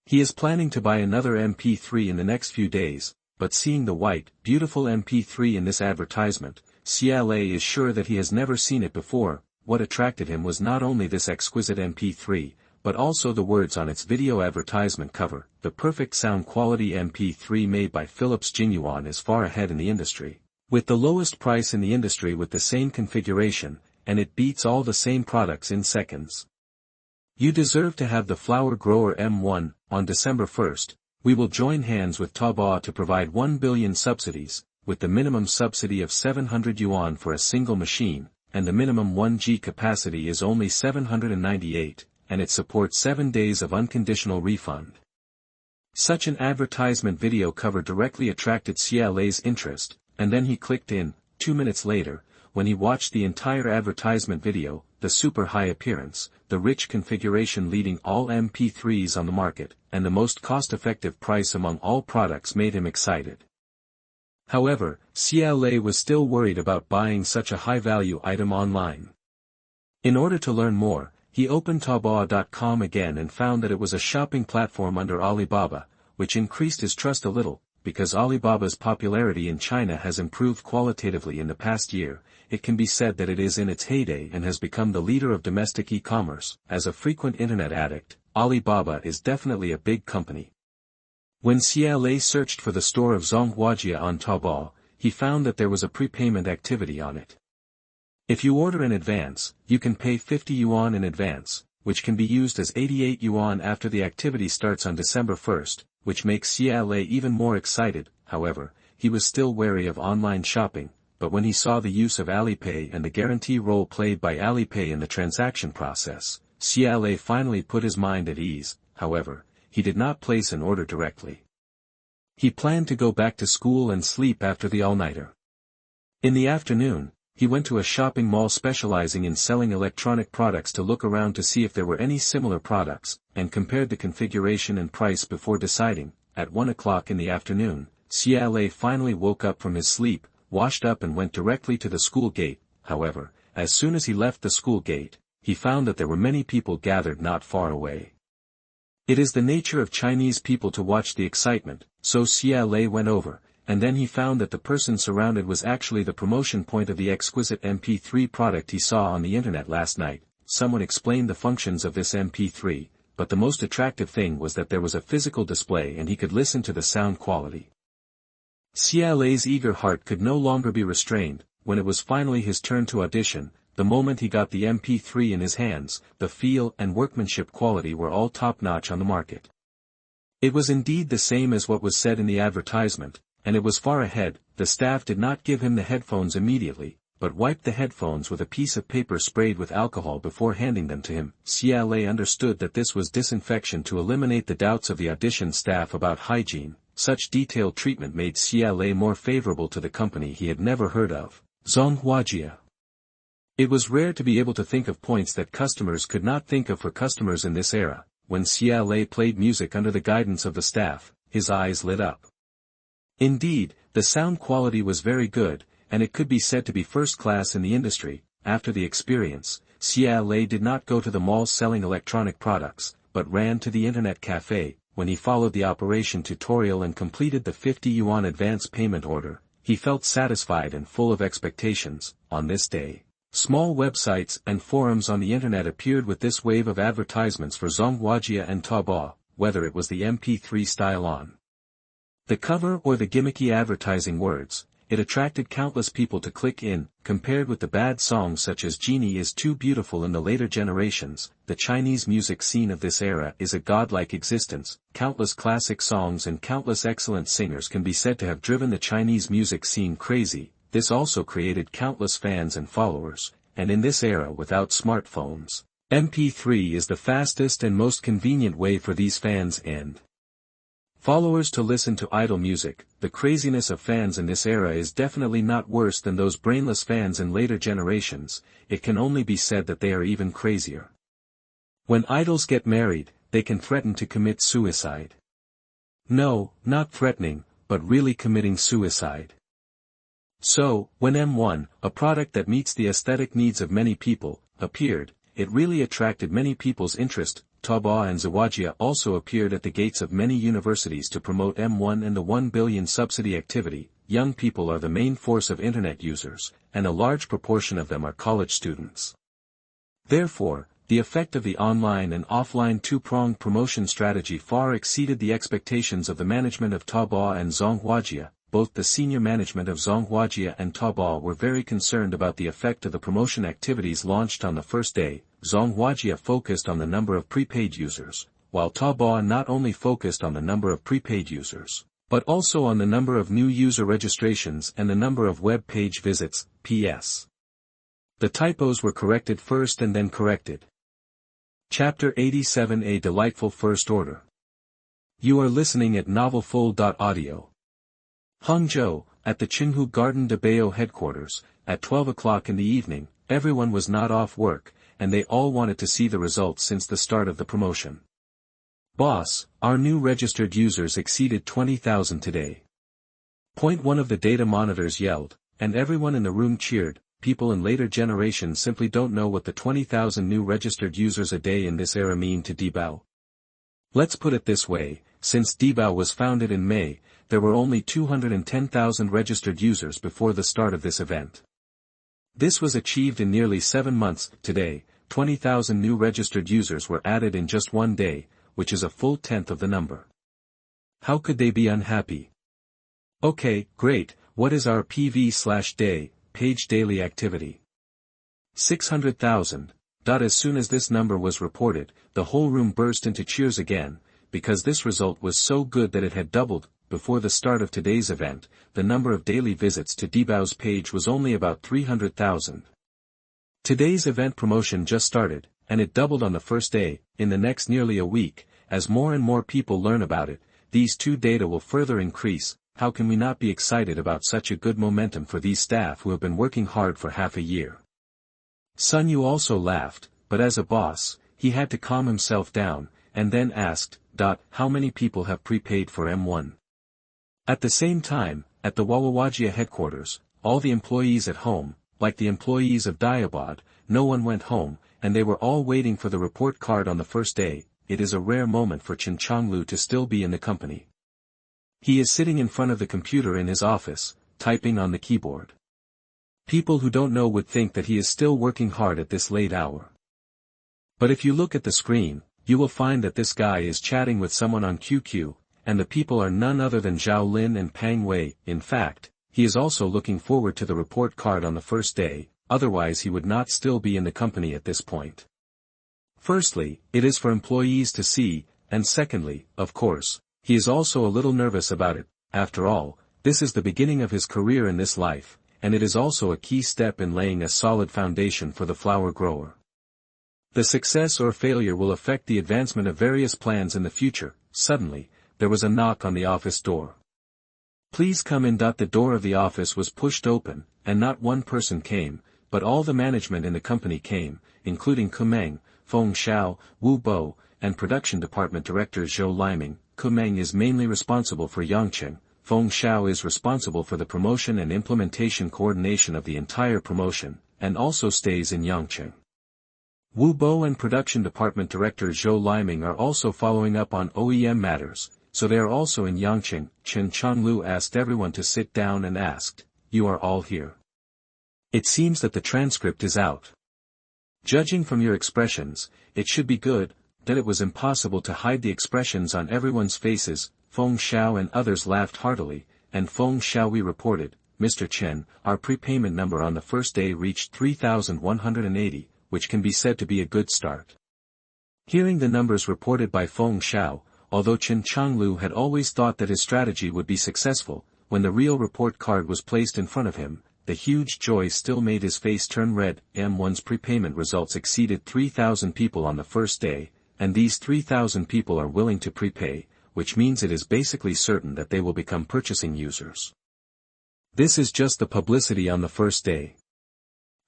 He is planning to buy another MP3 in the next few days, but seeing the white, beautiful MP3 in this advertisement, CLA is sure that he has never seen it before. What attracted him was not only this exquisite MP3, but also the words on its video advertisement cover. The perfect sound quality MP3 made by Philips Yuan is far ahead in the industry, with the lowest price in the industry with the same configuration, and it beats all the same products in seconds. You deserve to have the Flower Grower M1. On December 1st, we will join hands with Taobao to provide 1 billion subsidies, with the minimum subsidy of 700 yuan for a single machine, and the minimum 1G capacity is only 798, and it supports 7 days of unconditional refund. Such an advertisement video cover directly attracted CLA's interest, and then he clicked in. 2 minutes later, when he watched the entire advertisement video, the super high appearance, the rich configuration leading all MP3s on the market, and the most cost-effective price among all products made him excited. However, CLA was still worried about buying such a high-value item online. In order to learn more, he opened Taobao.com again and found that it was a shopping platform under Alibaba, which increased his trust a little, because Alibaba's popularity in China has improved qualitatively in the past year. It can be said that it is in its heyday and has become the leader of domestic e-commerce. As a frequent internet addict, Alibaba is definitely a big company. When CLA searched for the store of Zhonghuajia on Taobao, he found that there was a prepayment activity on it. If you order in advance, you can pay 50 yuan in advance, which can be used as 88 yuan after the activity starts on December 1st, which makes CLA even more excited. However, he was still wary of online shopping, but when he saw the use of Alipay and the guarantee role played by Alipay in the transaction process, CLA finally put his mind at ease. However, he did not place an order directly. He planned to go back to school and sleep after the all-nighter. In the afternoon, he went to a shopping mall specializing in selling electronic products to look around to see if there were any similar products, and compared the configuration and price before deciding. At 1 o'clock in the afternoon, CLA finally woke up from his sleep, washed up and went directly to the school gate. However, as soon as he left the school gate, he found that there were many people gathered not far away. It is the nature of Chinese people to watch the excitement, so CLA went over, and then he found that the person surrounded was actually the promotion point of the exquisite MP3 product he saw on the internet last night. Someone explained the functions of this MP3, but the most attractive thing was that there was a physical display and he could listen to the sound quality. CLA's eager heart could no longer be restrained. When it was finally his turn to audition, the moment he got the MP3 in his hands, the feel and workmanship quality were all top-notch on the market. It was indeed the same as what was said in the advertisement, and it was far ahead. The staff did not give him the headphones immediately, but wiped the headphones with a piece of paper sprayed with alcohol before handing them to him. CLA understood that this was disinfection to eliminate the doubts of the audition staff about hygiene. Such detailed treatment made CLA more favorable to the company he had never heard of, Zhonghuajia. It was rare to be able to think of points that customers could not think of for customers in this era. When CLA played music under the guidance of the staff, his eyes lit up. Indeed, the sound quality was very good, and it could be said to be first class in the industry. After the experience, CLA did not go to the mall selling electronic products, but ran to the internet cafe. when he followed the operation tutorial and completed the 50 yuan advance payment order, he felt satisfied and full of expectations. On this day, small websites and forums on the internet appeared with this wave of advertisements for Zhonghuajia and Taobao, whether it was the MP3 style on the cover or the gimmicky advertising words. It attracted countless people to click in. Compared with the bad songs such as Genie is Too Beautiful in the later generations, the Chinese music scene of this era is a godlike existence. Countless classic songs and countless excellent singers can be said to have driven the Chinese music scene crazy. This also created countless fans and followers, and in this era without smartphones, MP3 is the fastest and most convenient way for these fans and followers to listen to idol music. The craziness of fans in this era is definitely not worse than those brainless fans in later generations. It can only be said that they are even crazier. When idols get married, they can threaten to commit suicide. No, not threatening, but really committing suicide. So, when M1, a product that meets the aesthetic needs of many people, appeared, it really attracted many people's interest. Taobao and Zawajia also appeared at the gates of many universities to promote M1 and the 1 billion subsidy activity. Young people are the main force of internet users, and a large proportion of them are college students. Therefore, the effect of the online and offline two-pronged promotion strategy far exceeded the expectations of the management of Taobao and Zhonghuajia. Both the senior management of Zhonghuajia and Taobao were very concerned about the effect of the promotion activities launched on the first day. Zhonghuajia focused on the number of prepaid users, while Taobao not only focused on the number of prepaid users, but also on the number of new user registrations and the number of web page visits. P.S. The typos were corrected first and then corrected. Chapter 87: A Delightful First Order. You are listening at novelfull.audio. Hangzhou, at the Qinghu Garden de Bayou headquarters, at 12 o'clock in the evening, everyone was not off work, and they all wanted to see the results since the start of the promotion. Boss, our new registered users exceeded 20,000 today. One of the data monitors yelled, and everyone in the room cheered. People in later generations simply don't know what the 20,000 new registered users a day in this era mean to Dibao. Let's put it this way, since Dibao was founded in May, there were only 210,000 registered users before the start of this event. This was achieved in nearly 7 months. Today, 20,000 new registered users were added in just one day, which is a full tenth of the number. How could they be unhappy? Okay, great. What is our PV/day, page daily activity? 600,000. As soon as this number was reported, the whole room burst into cheers again, because this result was so good that it had doubled. Before the start of today's event, the number of daily visits to Dibao's page was only about 300,000. Today's event promotion just started, and it doubled on the first day. In the next nearly a week, as more and more people learn about it, these two data will further increase. How can we not be excited about such a good momentum for these staff who have been working hard for half a year? Sun Yu also laughed, but as a boss, he had to calm himself down, and then asked, how many people have prepaid for M1? At the same time, at the Wawawajia headquarters, all the employees at home, like the employees of Diabod, no one went home, and they were all waiting for the report card on the first day. It is a rare moment for Chen Changliu to still be in the company. He is sitting in front of the computer in his office, typing on the keyboard. People who don't know would think that he is still working hard at this late hour. But if you look at the screen, you will find that this guy is chatting with someone on QQ, and the people are none other than Zhao Lin and Pang Wei. In fact, he is also looking forward to the report card on the first day, otherwise he would not still be in the company at this point. Firstly, it is for employees to see, and secondly, of course, he is also a little nervous about it. After all, this is the beginning of his career in this life, and it is also a key step in laying a solid foundation for the flower grower. The success or failure will affect the advancement of various plans in the future. Suddenly, there was a knock on the office door. Please come in. The door of the office was pushed open, and not one person came, but all the management in the company came, including Kumeng, Feng Xiao, Wu Bo, and production department director Zhou Liming. Kumeng is mainly responsible for Yangqing, Feng Xiao is responsible for the promotion and implementation coordination of the entire promotion, and also stays in Yangqing. Wu Bo and Production Department Director Zhou Liming are also following up on OEM matters, so they are also in Yangqing. Chen Changliu asked everyone to sit down and asked, "You are all here? It seems that the transcript is out. Judging from your expressions, it should be good." That it was impossible to hide the expressions on everyone's faces. Feng Xiao and others laughed heartily, and Feng Xiaohui reported, "Mr. Chen, our prepayment number on the first day reached 3,180, which can be said to be a good start." Hearing the numbers reported by Feng Xiao, although Chen Changliu had always thought that his strategy would be successful, when the real report card was placed in front of him, the huge joy still made his face turn red. M1's prepayment results exceeded 3,000 people on the first day, and these 3,000 people are willing to prepay, which means it is basically certain that they will become purchasing users. This is just the publicity on the first day.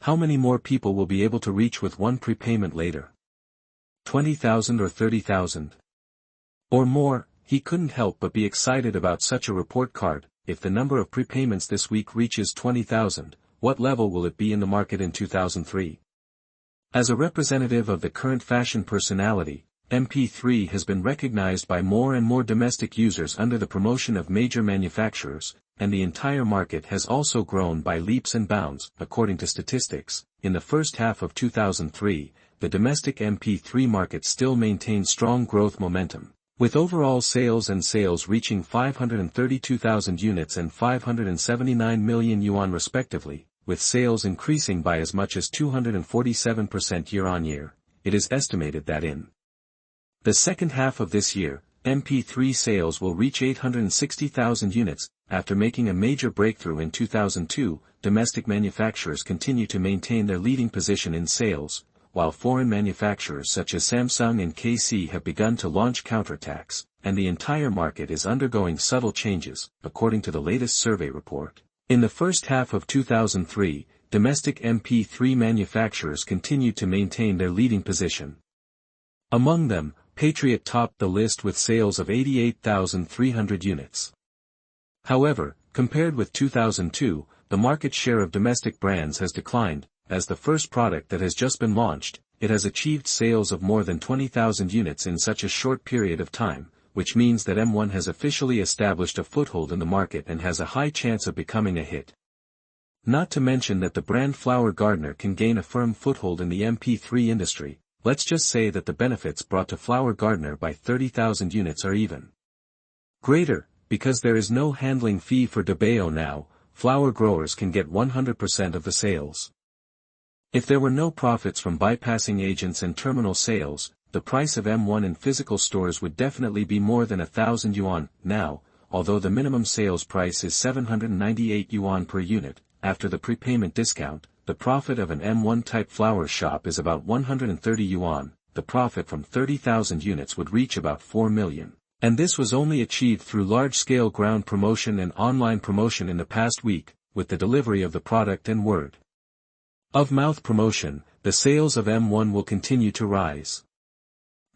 How many more people will be able to reach with one prepayment later? 20,000 or 30,000? Or more? He couldn't help but be excited about such a report card. If the number of prepayments this week reaches 20,000, what level will it be in the market in 2003? As a representative of the current fashion personality, MP3 has been recognized by more and more domestic users under the promotion of major manufacturers, and the entire market has also grown by leaps and bounds. According to statistics, in the first half of 2003, the domestic MP3 market still maintained strong growth momentum, with overall sales reaching 532,000 units and 579 million yuan respectively, with sales increasing by as much as 247% year-on-year. It is estimated that in the second half of this year, MP3 sales will reach 860,000 units. After making a major breakthrough in 2002, domestic manufacturers continue to maintain their leading position in sales, while foreign manufacturers such as Samsung and KC have begun to launch counterattacks, and the entire market is undergoing subtle changes, according to the latest survey report. In the first half of 2003, domestic MP3 manufacturers continued to maintain their leading position. Among them, Patriot topped the list with sales of 88,300 units. However, compared with 2002, the market share of domestic brands has declined. As the first product that has just been launched, it has achieved sales of more than 20,000 units in such a short period of time, which means that M1 has officially established a foothold in the market and has a high chance of becoming a hit. Not to mention that the brand Flower Gardener can gain a firm foothold in the MP3 industry. Let's just say that the benefits brought to Flower Gardener by 30,000 units are even greater, because there is no handling fee for Debao now. Flower growers can get 100% of the sales. If there were no profits from bypassing agents and terminal sales, the price of M1 in physical stores would definitely be more than 1,000 yuan. Now, although the minimum sales price is 798 yuan per unit, after the prepayment discount, the profit of an M1 type flower shop is about 130 yuan. The profit from 30,000 units would reach about 4 million. And this was only achieved through large-scale ground promotion and online promotion in the past week, with the delivery of the product and word of mouth promotion. The sales of M1 will continue to rise.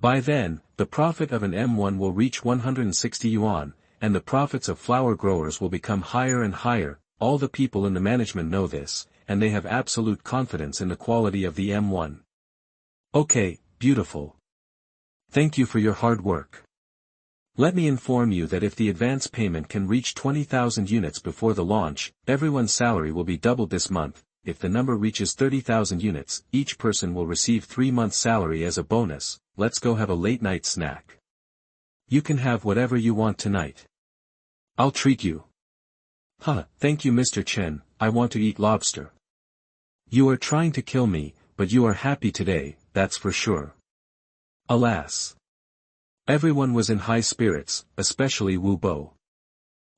By then, the profit of an M1 will reach 160 yuan, and the profits of flower growers will become higher and higher. All the people in the management know this, and they have absolute confidence in the quality of the M1. Okay, beautiful. Thank you for your hard work. Let me inform you that if the advance payment can reach 20,000 units before the launch, everyone's salary will be doubled this month. If the number reaches 30,000 units, each person will receive 3 months' salary as a bonus. Let's go have a late-night snack. You can have whatever you want tonight. I'll treat you. Thank you Mr. Chen, I want to eat lobster. You are trying to kill me, but you are happy today, that's for sure. Alas. Everyone was in high spirits, especially Wu Bo.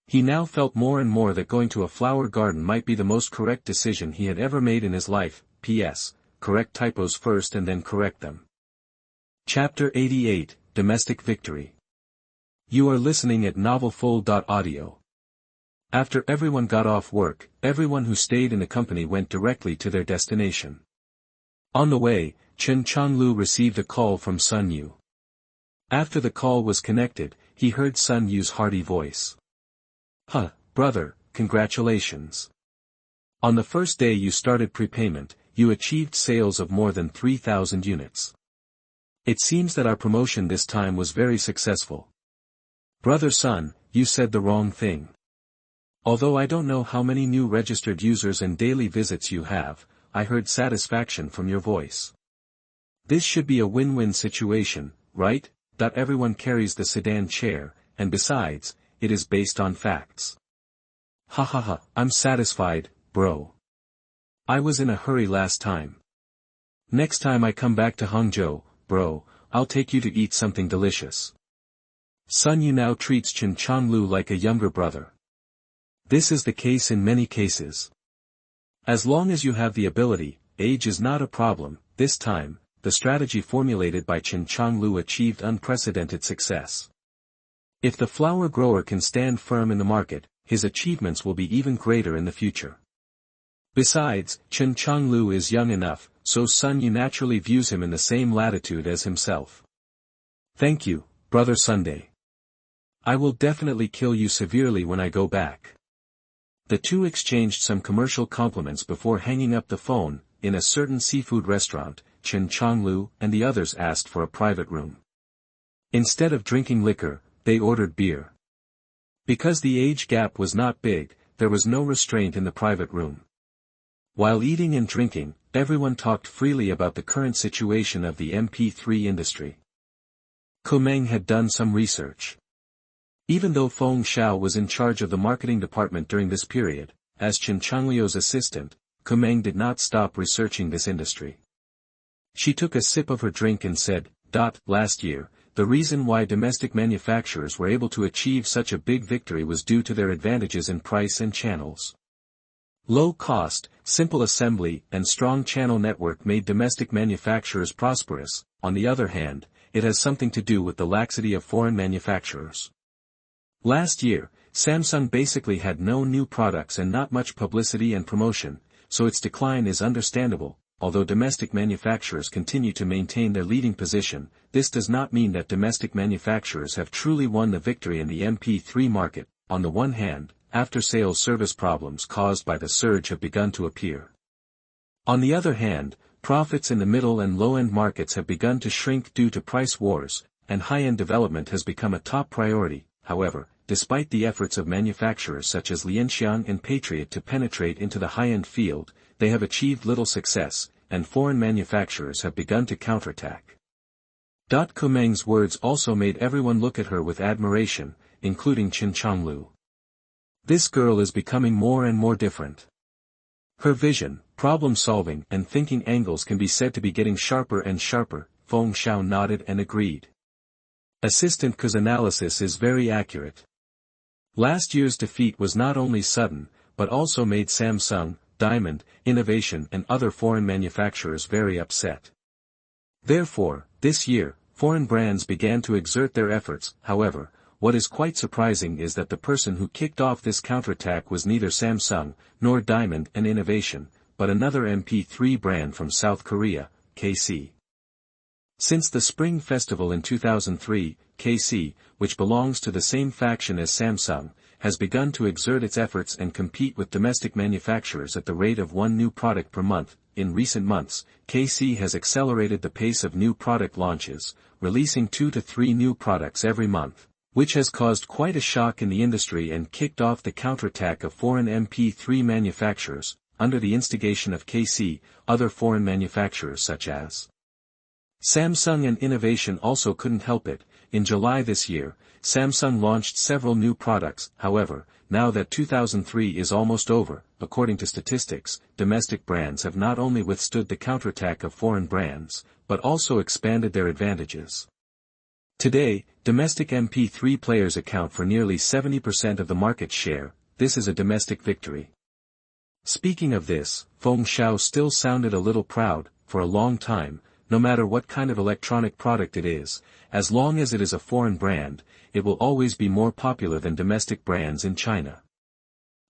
He now felt more and more that going to a flower garden might be the most correct decision he had ever made in his life. P.S. Correct typos first and then correct them. Chapter 88, Domestic Victory. You are listening at novelfold.audio. After everyone got off work, everyone who stayed in the company went directly to their destination. On the way, Chen Changliu received a call from Sun Yu. After the call was connected, he heard Sun Yu's hearty voice. Brother, congratulations. On the first day you started prepayment, you achieved sales of more than 3,000 units. It seems that our promotion this time was very successful. Brother Sun, you said the wrong thing. Although I don't know how many new registered users and daily visits you have, I heard satisfaction from your voice. This should be a win-win situation, right? Everyone carries the sedan chair, and besides, it is based on facts. Ha, I'm satisfied, bro. I was in a hurry last time. Next time I come back to Hangzhou, bro, I'll take you to eat something delicious. Sun Yu now treats Chen Changliu like a younger brother. This is the case in many cases. As long as you have the ability, age is not a problem. This time, the strategy formulated by Chen Changliu achieved unprecedented success. If the flower grower can stand firm in the market, his achievements will be even greater in the future. Besides, Chen Changliu is young enough, so Sun Yu naturally views him in the same latitude as himself. Thank you, Brother Sunday. I will definitely kill you severely when I go back. The two exchanged some commercial compliments before hanging up the phone. In a certain seafood restaurant, Chen Changliu and the others asked for a private room. Instead of drinking liquor, they ordered beer. Because the age gap was not big, there was no restraint in the private room. While eating and drinking, everyone talked freely about the current situation of the MP3 industry. Kumeng had done some research. Even though Feng Xiao was in charge of the marketing department during this period, as Chen Changliu's assistant, Kumeng did not stop researching this industry. She took a sip of her drink and said, Last year, the reason why domestic manufacturers were able to achieve such a big victory was due to their advantages in price and channels. Low cost, simple assembly, and strong channel network made domestic manufacturers prosperous. On the other hand, it has something to do with the laxity of foreign manufacturers. Last year, Samsung basically had no new products and not much publicity and promotion, so its decline is understandable. Although domestic manufacturers continue to maintain their leading position, this does not mean that domestic manufacturers have truly won the victory in the MP3 market. On the one hand, after-sales service problems caused by the surge have begun to appear. On the other hand, profits in the middle and low-end markets have begun to shrink due to price wars, and high-end development has become a top priority. However, despite the efforts of manufacturers such as Lianxiang and Patriot to penetrate into the high-end field, they have achieved little success, and foreign manufacturers have begun to counterattack. Kumeng's words also made everyone look at her with admiration, including Chen Changliu. This girl is becoming more and more different. Her vision, problem-solving, and thinking angles can be said to be getting sharper and sharper. Feng Xiao nodded and agreed. Assistant Ke's analysis is very accurate. Last year's defeat was not only sudden, but also made Samsung, Diamond, Innovation and other foreign manufacturers very upset. Therefore, this year, foreign brands began to exert their efforts. However, what is quite surprising is that the person who kicked off this counterattack was neither Samsung, nor Diamond and Innovation, but another MP3 brand from South Korea, KC. Since the Spring Festival in 2003, KC, which belongs to the same faction as Samsung, has begun to exert its efforts and compete with domestic manufacturers at the rate of one new product per month. In recent months, KC has accelerated the pace of new product launches, releasing 2 to 3 new products every month, which has caused quite a shock in the industry and kicked off the counterattack of foreign MP3 manufacturers. Under the instigation of KC, other foreign manufacturers such as Samsung and Innovation also couldn't help it. In July this year, Samsung launched several new products. However, now that 2003 is almost over, according to statistics, domestic brands have not only withstood the counterattack of foreign brands, but also expanded their advantages. Today, domestic MP3 players account for nearly 70% of the market share. This is a domestic victory. Speaking of this, Feng Xiao still sounded a little proud. For a long time, no matter what kind of electronic product it is, as long as it is a foreign brand, it will always be more popular than domestic brands in China.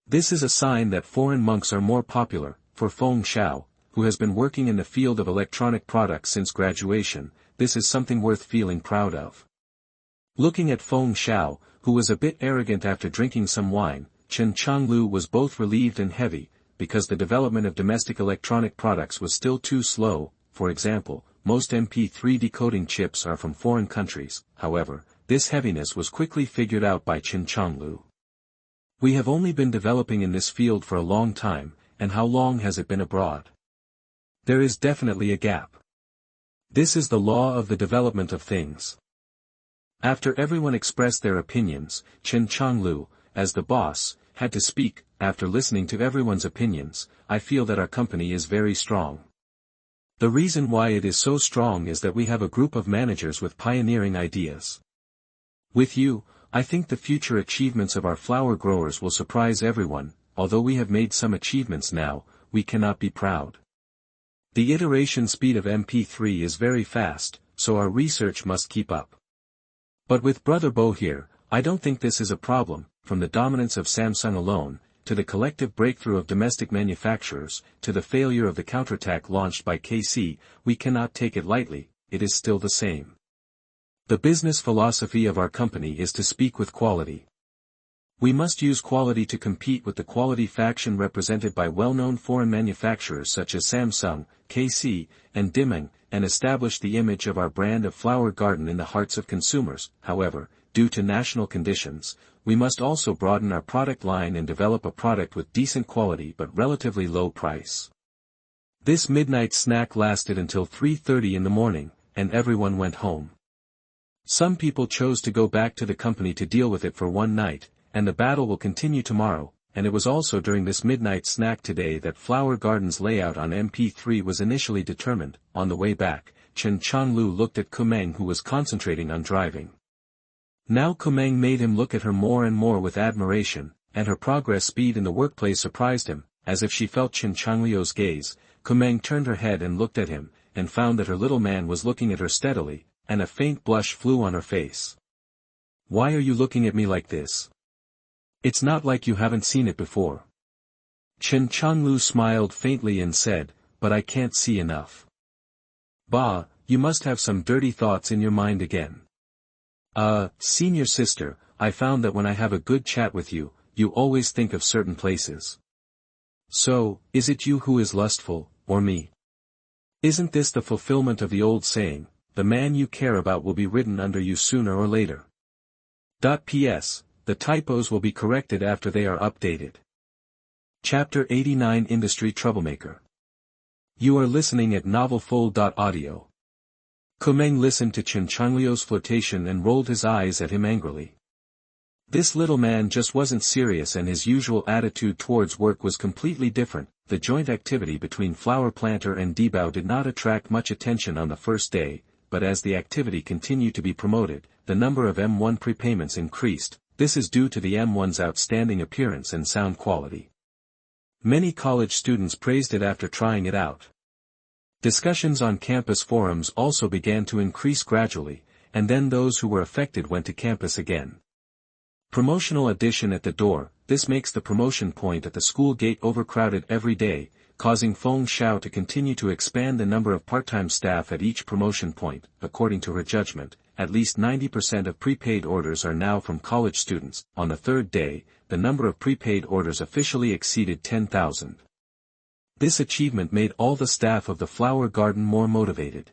This is a sign that foreign monks are more popular. For Feng Xiao, who has been working in the field of electronic products since graduation, this is something worth feeling proud of. Looking at Feng Xiao, who was a bit arrogant after drinking some wine, Chen Changliu was both relieved and heavy. because the development of domestic electronic products was still too slow. For example, most MP3 decoding chips are from foreign countries. However, this heaviness was quickly figured out by Chen Changliu. We have only been developing in this field for a long time, and how long has it been abroad? There is definitely a gap. This is the law of the development of things. After everyone expressed their opinions, Chen Changliu, as the boss, had to speak. After listening to everyone's opinions, I feel that our company is very strong. The reason why it is so strong is that we have a group of managers with pioneering ideas. With you, I think the future achievements of our flower growers will surprise everyone. Although we have made some achievements now, we cannot be proud. The iteration speed of MP3 is very fast, so our research must keep up. But with Brother Bo here, I don't think this is a problem. From the dominance of Samsung alone, to the collective breakthrough of domestic manufacturers, to the failure of the counterattack launched by KC, we cannot take it lightly. It is still the same. The business philosophy of our company is to speak with quality. We must use quality to compete with the quality faction represented by well-known foreign manufacturers such as Samsung, KC, and Dimeng, and establish the image of our brand of flower garden in the hearts of consumers. However, due to national conditions, we must also broaden our product line and develop a product with decent quality but relatively low price. This midnight snack lasted until 3:30 in the morning, and everyone went home. Some people chose to go back to the company to deal with it for one night, and the battle will continue tomorrow, and it was also during this midnight snack today that Flower Garden's layout on MP3 was initially determined. On the way back, Chen Changliu looked at Kumeng, who was concentrating on driving. Now Kumeng made him look at her more and more with admiration, and her progress speed in the workplace surprised him. As if she felt Chen Changliu's gaze, Kumeng turned her head and looked at him, and found that her little man was looking at her steadily, and a faint blush flew on her face. "Why are you looking at me like this? It's not like you haven't seen it before." Chen Changliu smiled faintly and said, "But I can't see enough." "Bah, you must have some dirty thoughts in your mind again." Senior sister, I found that when I have a good chat with you, you always think of certain places. So, is it you who is lustful, or me? Isn't this the fulfillment of the old saying, the man you care about will be ridden under you sooner or later? P.S. The typos will be corrected after they are updated. Chapter 89 Industry Troublemaker. You are listening at novelfull.audio. Kumeng listened to Chen Changliu's flirtation and rolled his eyes at him angrily. This little man just wasn't serious, and his usual attitude towards work was completely different. The joint activity between Flower Planter and Debao did not attract much attention on the first day, but as the activity continued to be promoted, the number of M1 prepayments increased. This is due to the M1's outstanding appearance and sound quality. Many college students praised it after trying it out. Discussions on campus forums also began to increase gradually, and then those who were affected went to campus again. Promotional addition at the door. This makes the promotion point at the school gate overcrowded every day, causing Feng Xiao to continue to expand the number of part-time staff at each promotion point. According to her judgment, at least 90% of prepaid orders are now from college students. On the third day, the number of prepaid orders officially exceeded 10,000. This achievement made all the staff of the flower garden more motivated.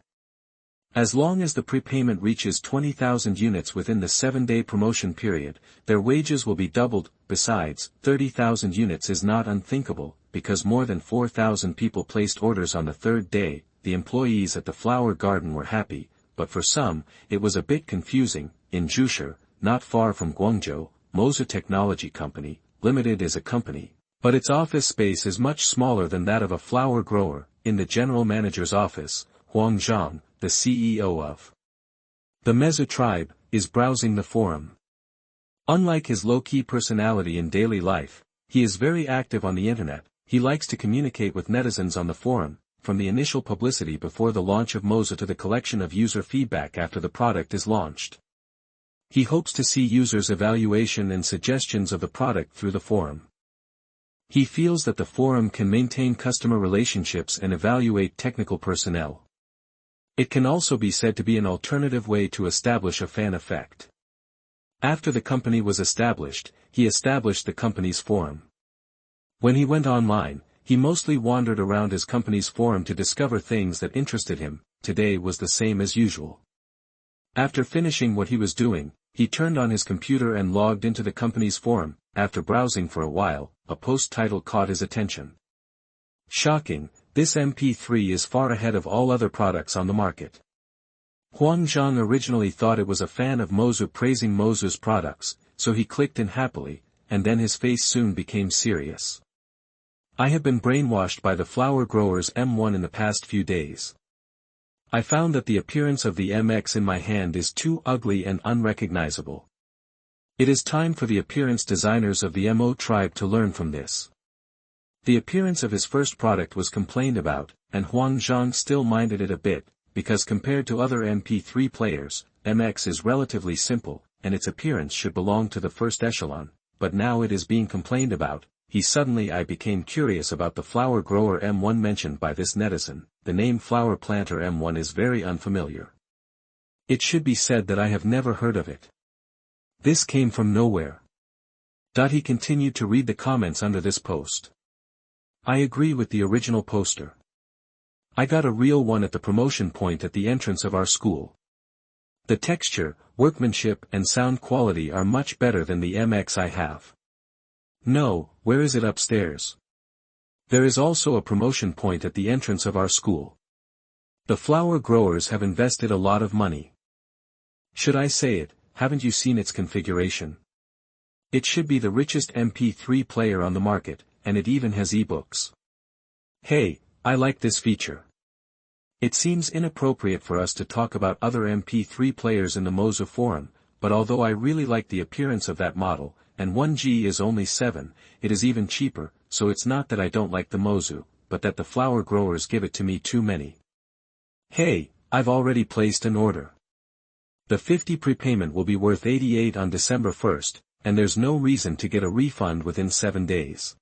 As long as the prepayment reaches 20,000 units within the 7-day promotion period, their wages will be doubled. Besides, 30,000 units is not unthinkable, because more than 4,000 people placed orders on the third day. The employees at the flower garden were happy, but for some, it was a bit confusing. In Jushi, not far from Guangzhou, Moser Technology Company, Limited is a company, but its office space is much smaller than that of a flower grower. In the general manager's office, Huang Zhang, the CEO of the Mezu tribe, is browsing the forum. Unlike his low-key personality in daily life, he is very active on the internet. He likes to communicate with netizens on the forum, from the initial publicity before the launch of Moza to the collection of user feedback after the product is launched. He hopes to see users' evaluation and suggestions of the product through the forum. He feels that the forum can maintain customer relationships and evaluate technical personnel. It can also be said to be an alternative way to establish a fan effect. After the company was established, he established the company's forum. When he went online, He mostly wandered around his company's forum to discover things that interested him. Today was the same as usual. After finishing what he was doing, he turned on his computer and logged into the company's forum. After browsing for a while, a post title caught his attention. Shocking, this MP3 is far ahead of all other products on the market. Huang Zhang originally thought it was a fan of Mozu praising Mozu's products, so he clicked in happily, and then his face soon became serious. I have been brainwashed by the flower growers M1 in the past few days. I found that the appearance of the MX in my hand is too ugly and unrecognizable. It is time for the appearance designers of the MO tribe to learn from this. The appearance of his first product was complained about, and Huang Zhang still minded it a bit, because compared to other MP3 players, MX is relatively simple, and its appearance should belong to the first echelon, but now it is being complained about. I became curious about the flower grower M1 mentioned by this netizen. The name flower planter M1 is very unfamiliar. It should be said that I have never heard of it. This came from nowhere. He continued to read the comments under this post. I agree with the original poster. I got a real one at the promotion point at the entrance of our school. The texture, workmanship and sound quality are much better than the MX I have. No, where is it upstairs? There is also a promotion point at the entrance of our school. The flower growers have invested a lot of money. Should I say it, haven't you seen its configuration? It should be the richest MP3 player on the market, and it even has ebooks. Hey, I like this feature. It seems inappropriate for us to talk about other MP3 players in the Mozu forum, but although I really like the appearance of that model, and 1G is only 7, it is even cheaper, so it's not that I don't like the Mozu, but that the flower growers give it to me too many. Hey, I've already placed an order. The 50 prepayment will be worth 88 on December 1st, and there's no reason to get a refund within 7 days.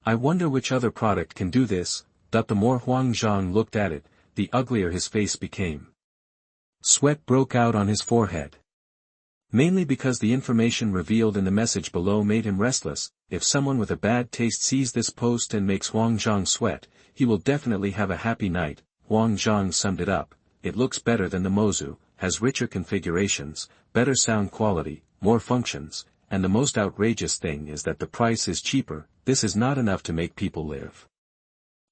I wonder which other product can do this. The more Huang Zhang looked at it, the uglier his face became. Sweat broke out on his forehead. Mainly because the information revealed in the message below made him restless. If someone with a bad taste sees this post and makes Huang Zhang sweat, he will definitely have a happy night. Huang Zhang summed it up. It looks better than the Mozu, has richer configurations, better sound quality, more functions, and the most outrageous thing is that the price is cheaper. This is not enough to make people live.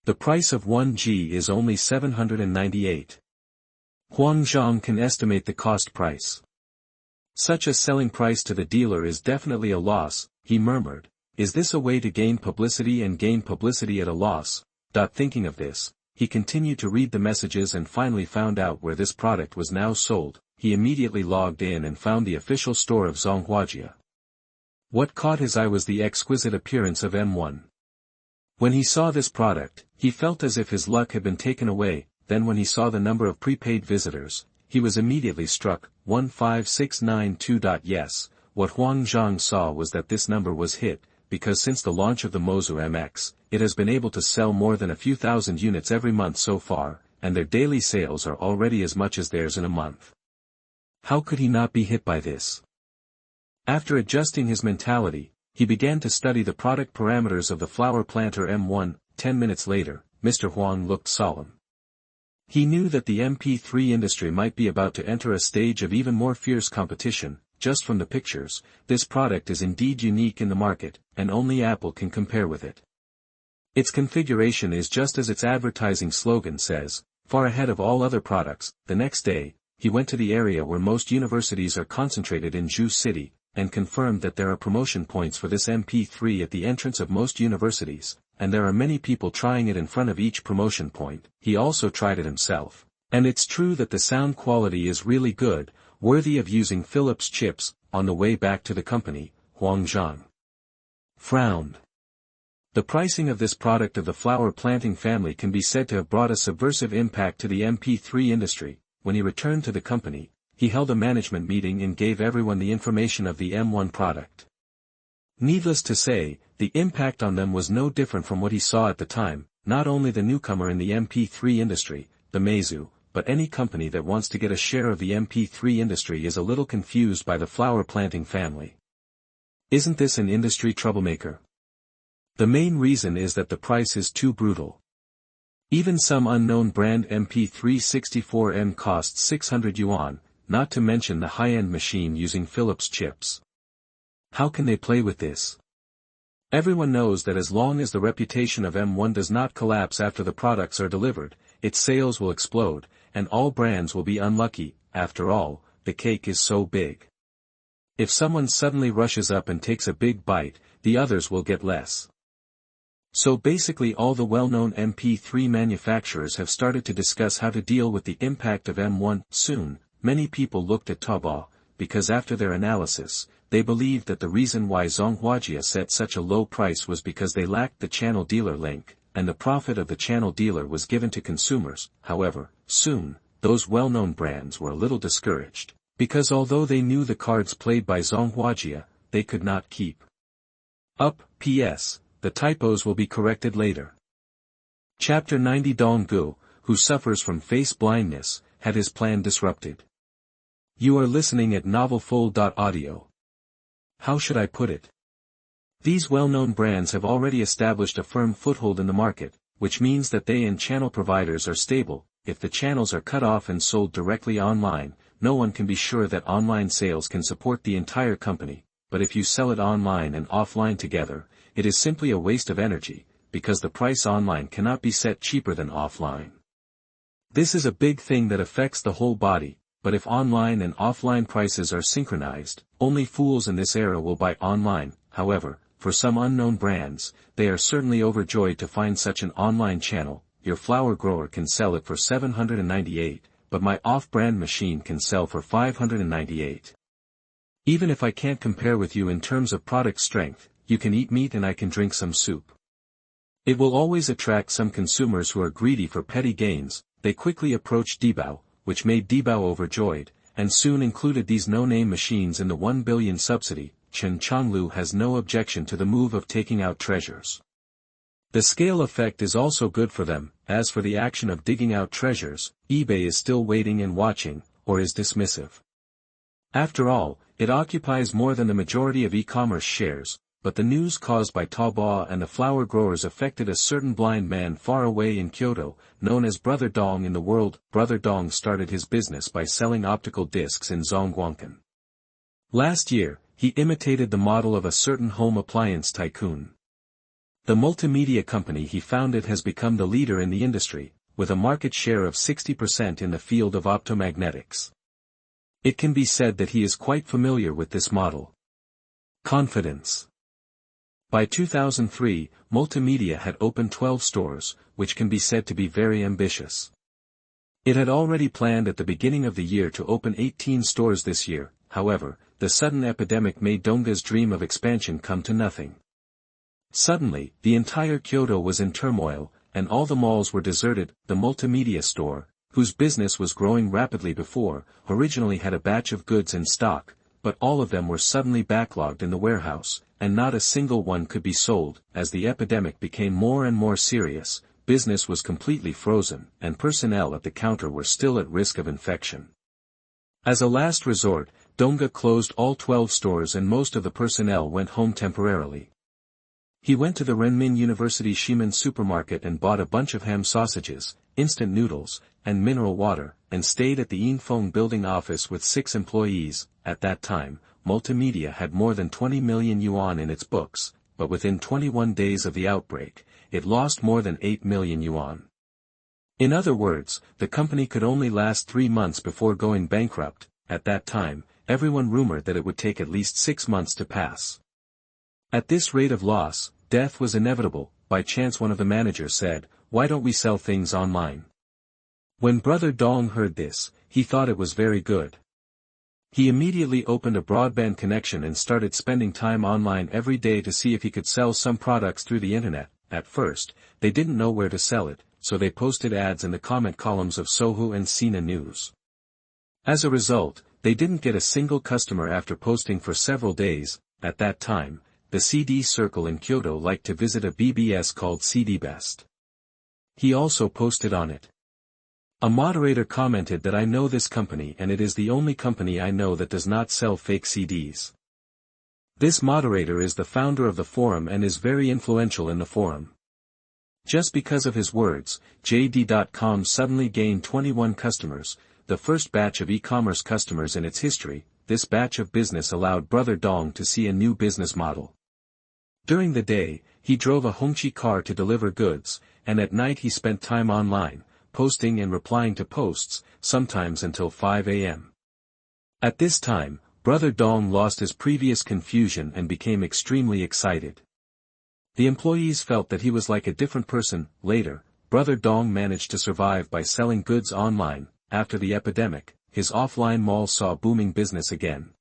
The price of 1G is only 798. Huang Zhang can estimate the cost price. Such a selling price to the dealer is definitely a loss, he murmured. Is this a way to gain publicity and gain publicity at a loss? Thinking of this, he continued to read the messages and finally found out where this product was now sold. He immediately logged in and found the official store of Zhonghuajia. What caught his eye was the exquisite appearance of M1. When he saw this product, he felt as if his luck had been taken away. Then when he saw the number of prepaid visitors, he was immediately struck. 15692. Yes, what Huang Zhang saw was that this number was hit, because since the launch of the Mozu MX, it has been able to sell more than a few thousand units every month so far, and their daily sales are already as much as theirs in a month. How could he not be hit by this? After adjusting his mentality, he began to study the product parameters of the flower planter M1. 10 minutes later, Mr. Huang looked solemn. He knew that the MP3 industry might be about to enter a stage of even more fierce competition. Just from the pictures, this product is indeed unique in the market, and only Apple can compare with it. Its configuration is just as its advertising slogan says, far ahead of all other products. The next day, he went to the area where most universities are concentrated in Zhu City, and confirmed that there are promotion points for this MP3 at the entrance of most universities, and there are many people trying it in front of each promotion point. He also tried it himself. And it's true that the sound quality is really good, worthy of using Philips chips. On the way back to the company, Huang Zhang frowned. The pricing of this product of the flower planting family can be said to have brought a subversive impact to the MP3 industry. When he returned to the company, he held a management meeting and gave everyone the information of the M1 product. Needless to say, the impact on them was no different from what he saw at the time. Not only the newcomer in the MP3 industry, the Meizu, but any company that wants to get a share of the MP3 industry is a little confused by the flower planting family. Isn't this an industry troublemaker? The main reason is that the price is too brutal. Even some unknown brand MP364M costs 600 yuan, not to mention the high-end machine using Philips chips. How can they play with this? Everyone knows that as long as the reputation of M1 does not collapse after the products are delivered, its sales will explode, and all brands will be unlucky. After all, the cake is so big. If someone suddenly rushes up and takes a big bite, the others will get less. So basically all the well-known MP3 manufacturers have started to discuss how to deal with the impact of M1. Soon, many people looked at Taobao, because after their analysis, they believed that the reason why Zhonghuajia set such a low price was because they lacked the channel dealer link, and the profit of the channel dealer was given to consumers. However, soon, those well-known brands were a little discouraged, because although they knew the cards played by Zhonghuajia, they could not keep up. P.S. The typos will be corrected later. Chapter 90. Donggu, who suffers from face blindness, had his plan disrupted. You are listening at novelfull.audio. How should I put it? These well-known brands have already established a firm foothold in the market, which means that they and channel providers are stable. If the channels are cut off and sold directly online, no one can be sure that online sales can support the entire company, but if you sell it online and offline together, it is simply a waste of energy, because the price online cannot be set cheaper than offline. This is a big thing that affects the whole body, but if online and offline prices are synchronized, only fools in this era will buy online. However, for some unknown brands, they are certainly overjoyed to find such an online channel. Your flower grower can sell it for 798, but my off-brand machine can sell for 598. Even if I can't compare with you in terms of product strength, you can eat meat and I can drink some soup. It will always attract some consumers who are greedy for petty gains. They quickly approached Dibao, which made Dibao overjoyed, and soon included these no-name machines in the 1 billion subsidy. Chen Changliu has no objection to the move of taking out treasures. The scale effect is also good for them. As for the action of digging out treasures, eBay is still waiting and watching, or is dismissive. After all, it occupies more than the majority of e-commerce shares, but the news caused by Taobao and the flower growers affected a certain blind man far away in Kyoto, known as Brother Dong in the world. Brother Dong started his business by selling optical discs in Zhongguancun. Last year, he imitated the model of a certain home appliance tycoon. The multimedia company he founded has become the leader in the industry, with a market share of 60% in the field of optomagnetics. It can be said that he is quite familiar with this model. Confidence. By 2003, Multimedia had opened 12 stores, which can be said to be very ambitious. It had already planned at the beginning of the year to open 18 stores this year. However, the sudden epidemic made Dongga's dream of expansion come to nothing. Suddenly, the entire Kyoto was in turmoil, and all the malls were deserted. The Multimedia store, whose business was growing rapidly before, originally had a batch of goods in stock, but all of them were suddenly backlogged in the warehouse, and not a single one could be sold. As the epidemic became more and more serious, business was completely frozen, and personnel at the counter were still at risk of infection. As a last resort, Dongga closed all 12 stores and most of the personnel went home temporarily. He went to the Renmin University Ximen supermarket and bought a bunch of ham sausages, instant noodles, and mineral water, and stayed at the Yinfeng building office with 6 employees. At that time, Multimedia had more than 20 million yuan in its books, but within 21 days of the outbreak, it lost more than 8 million yuan. In other words, the company could only last 3 months before going bankrupt. At that time, everyone rumored that it would take at least 6 months to pass. At this rate of loss, death was inevitable. By chance one of the managers said, "Why don't we sell things online?" When Brother Dong heard this, he thought it was very good. He immediately opened a broadband connection and started spending time online every day to see if he could sell some products through the internet. At first, they didn't know where to sell it, so they posted ads in the comment columns of Sohu and Sina News. As a result, they didn't get a single customer after posting for several days. At that time, the CD circle in Kyoto liked to visit a BBS called CD Best. He also posted on it. A moderator commented that I know this company and it is the only company I know that does not sell fake CDs. This moderator is the founder of the forum and is very influential in the forum. Just because of his words, JD.com suddenly gained 21 customers, the first batch of e-commerce customers in its history. This batch of business allowed Brother Dong to see a new business model. During the day, he drove a Hongqi car to deliver goods, and at night he spent time online, posting and replying to posts, sometimes until 5 a.m. At this time, Brother Dong lost his previous confusion and became extremely excited. The employees felt that he was like a different person. Later, Brother Dong managed to survive by selling goods online. After the epidemic, his offline mall saw booming business again.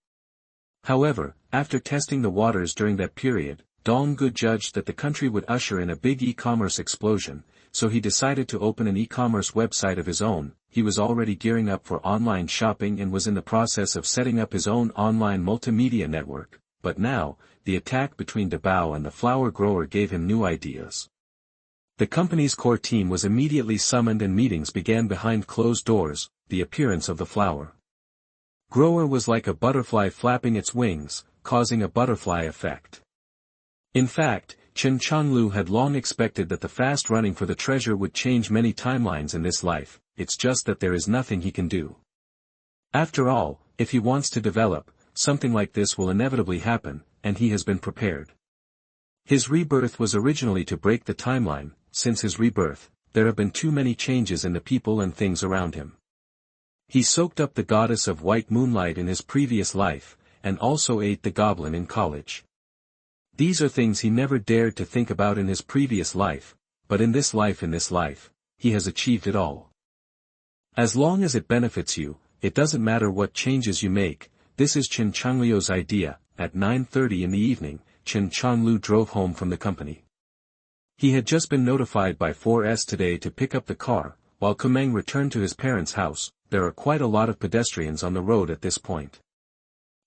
However, after testing the waters during that period, Dong Gu judged that the country would usher in a big e-commerce explosion, so he decided to open an e-commerce website of his own. He was already gearing up for online shopping and was in the process of setting up his own online multimedia network, but now, the attack between Dabao and the flower grower gave him new ideas. The company's core team was immediately summoned and meetings began behind closed doors. The appearance of the flower grower was like a butterfly flapping its wings, causing a butterfly effect. In fact, Chen Changliu had long expected that the fast running for the treasure would change many timelines in this life. It's just that there is nothing he can do. After all, if he wants to develop, something like this will inevitably happen, and he has been prepared. His rebirth was originally to break the timeline. Since his rebirth, there have been too many changes in the people and things around him. He soaked up the goddess of white moonlight in his previous life, and also ate the goblin in college. These are things he never dared to think about in his previous life, but in this life, he has achieved it all. As long as it benefits you, it doesn't matter what changes you make. This is Chen Changliu's idea. At 9:30 in the evening, Chen Changliu drove home from the company. He had just been notified by 4S today to pick up the car. While Kumeng returned to his parents' house, there are quite a lot of pedestrians on the road at this point.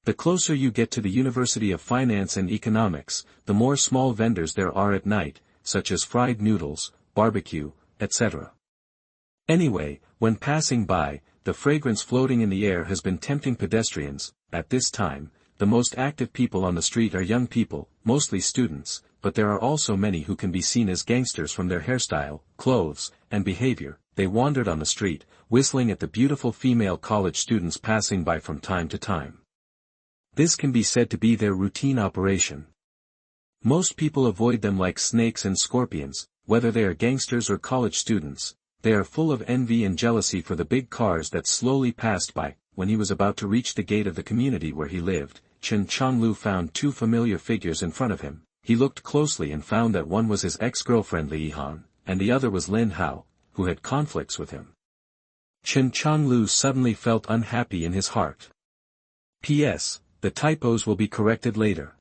The closer you get to the University of Finance and Economics, the more small vendors there are at night, such as fried noodles, barbecue, etc. Anyway, when passing by, the fragrance floating in the air has been tempting pedestrians. At this time, the most active people on the street are young people, mostly students, but there are also many who can be seen as gangsters from their hairstyle, clothes, and behavior. They wandered on the street, whistling at the beautiful female college students passing by from time to time. This can be said to be their routine operation. Most people avoid them like snakes and scorpions, whether they are gangsters or college students. They are full of envy and jealousy for the big cars that slowly passed by. When he was about to reach the gate of the community where he lived, Chen Changliu found two familiar figures in front of him. He looked closely and found that one was his ex-girlfriend Li Han, and the other was Lin Hao, who had conflicts with him. Chen Changliu suddenly felt unhappy in his heart. P.S. The typos will be corrected later.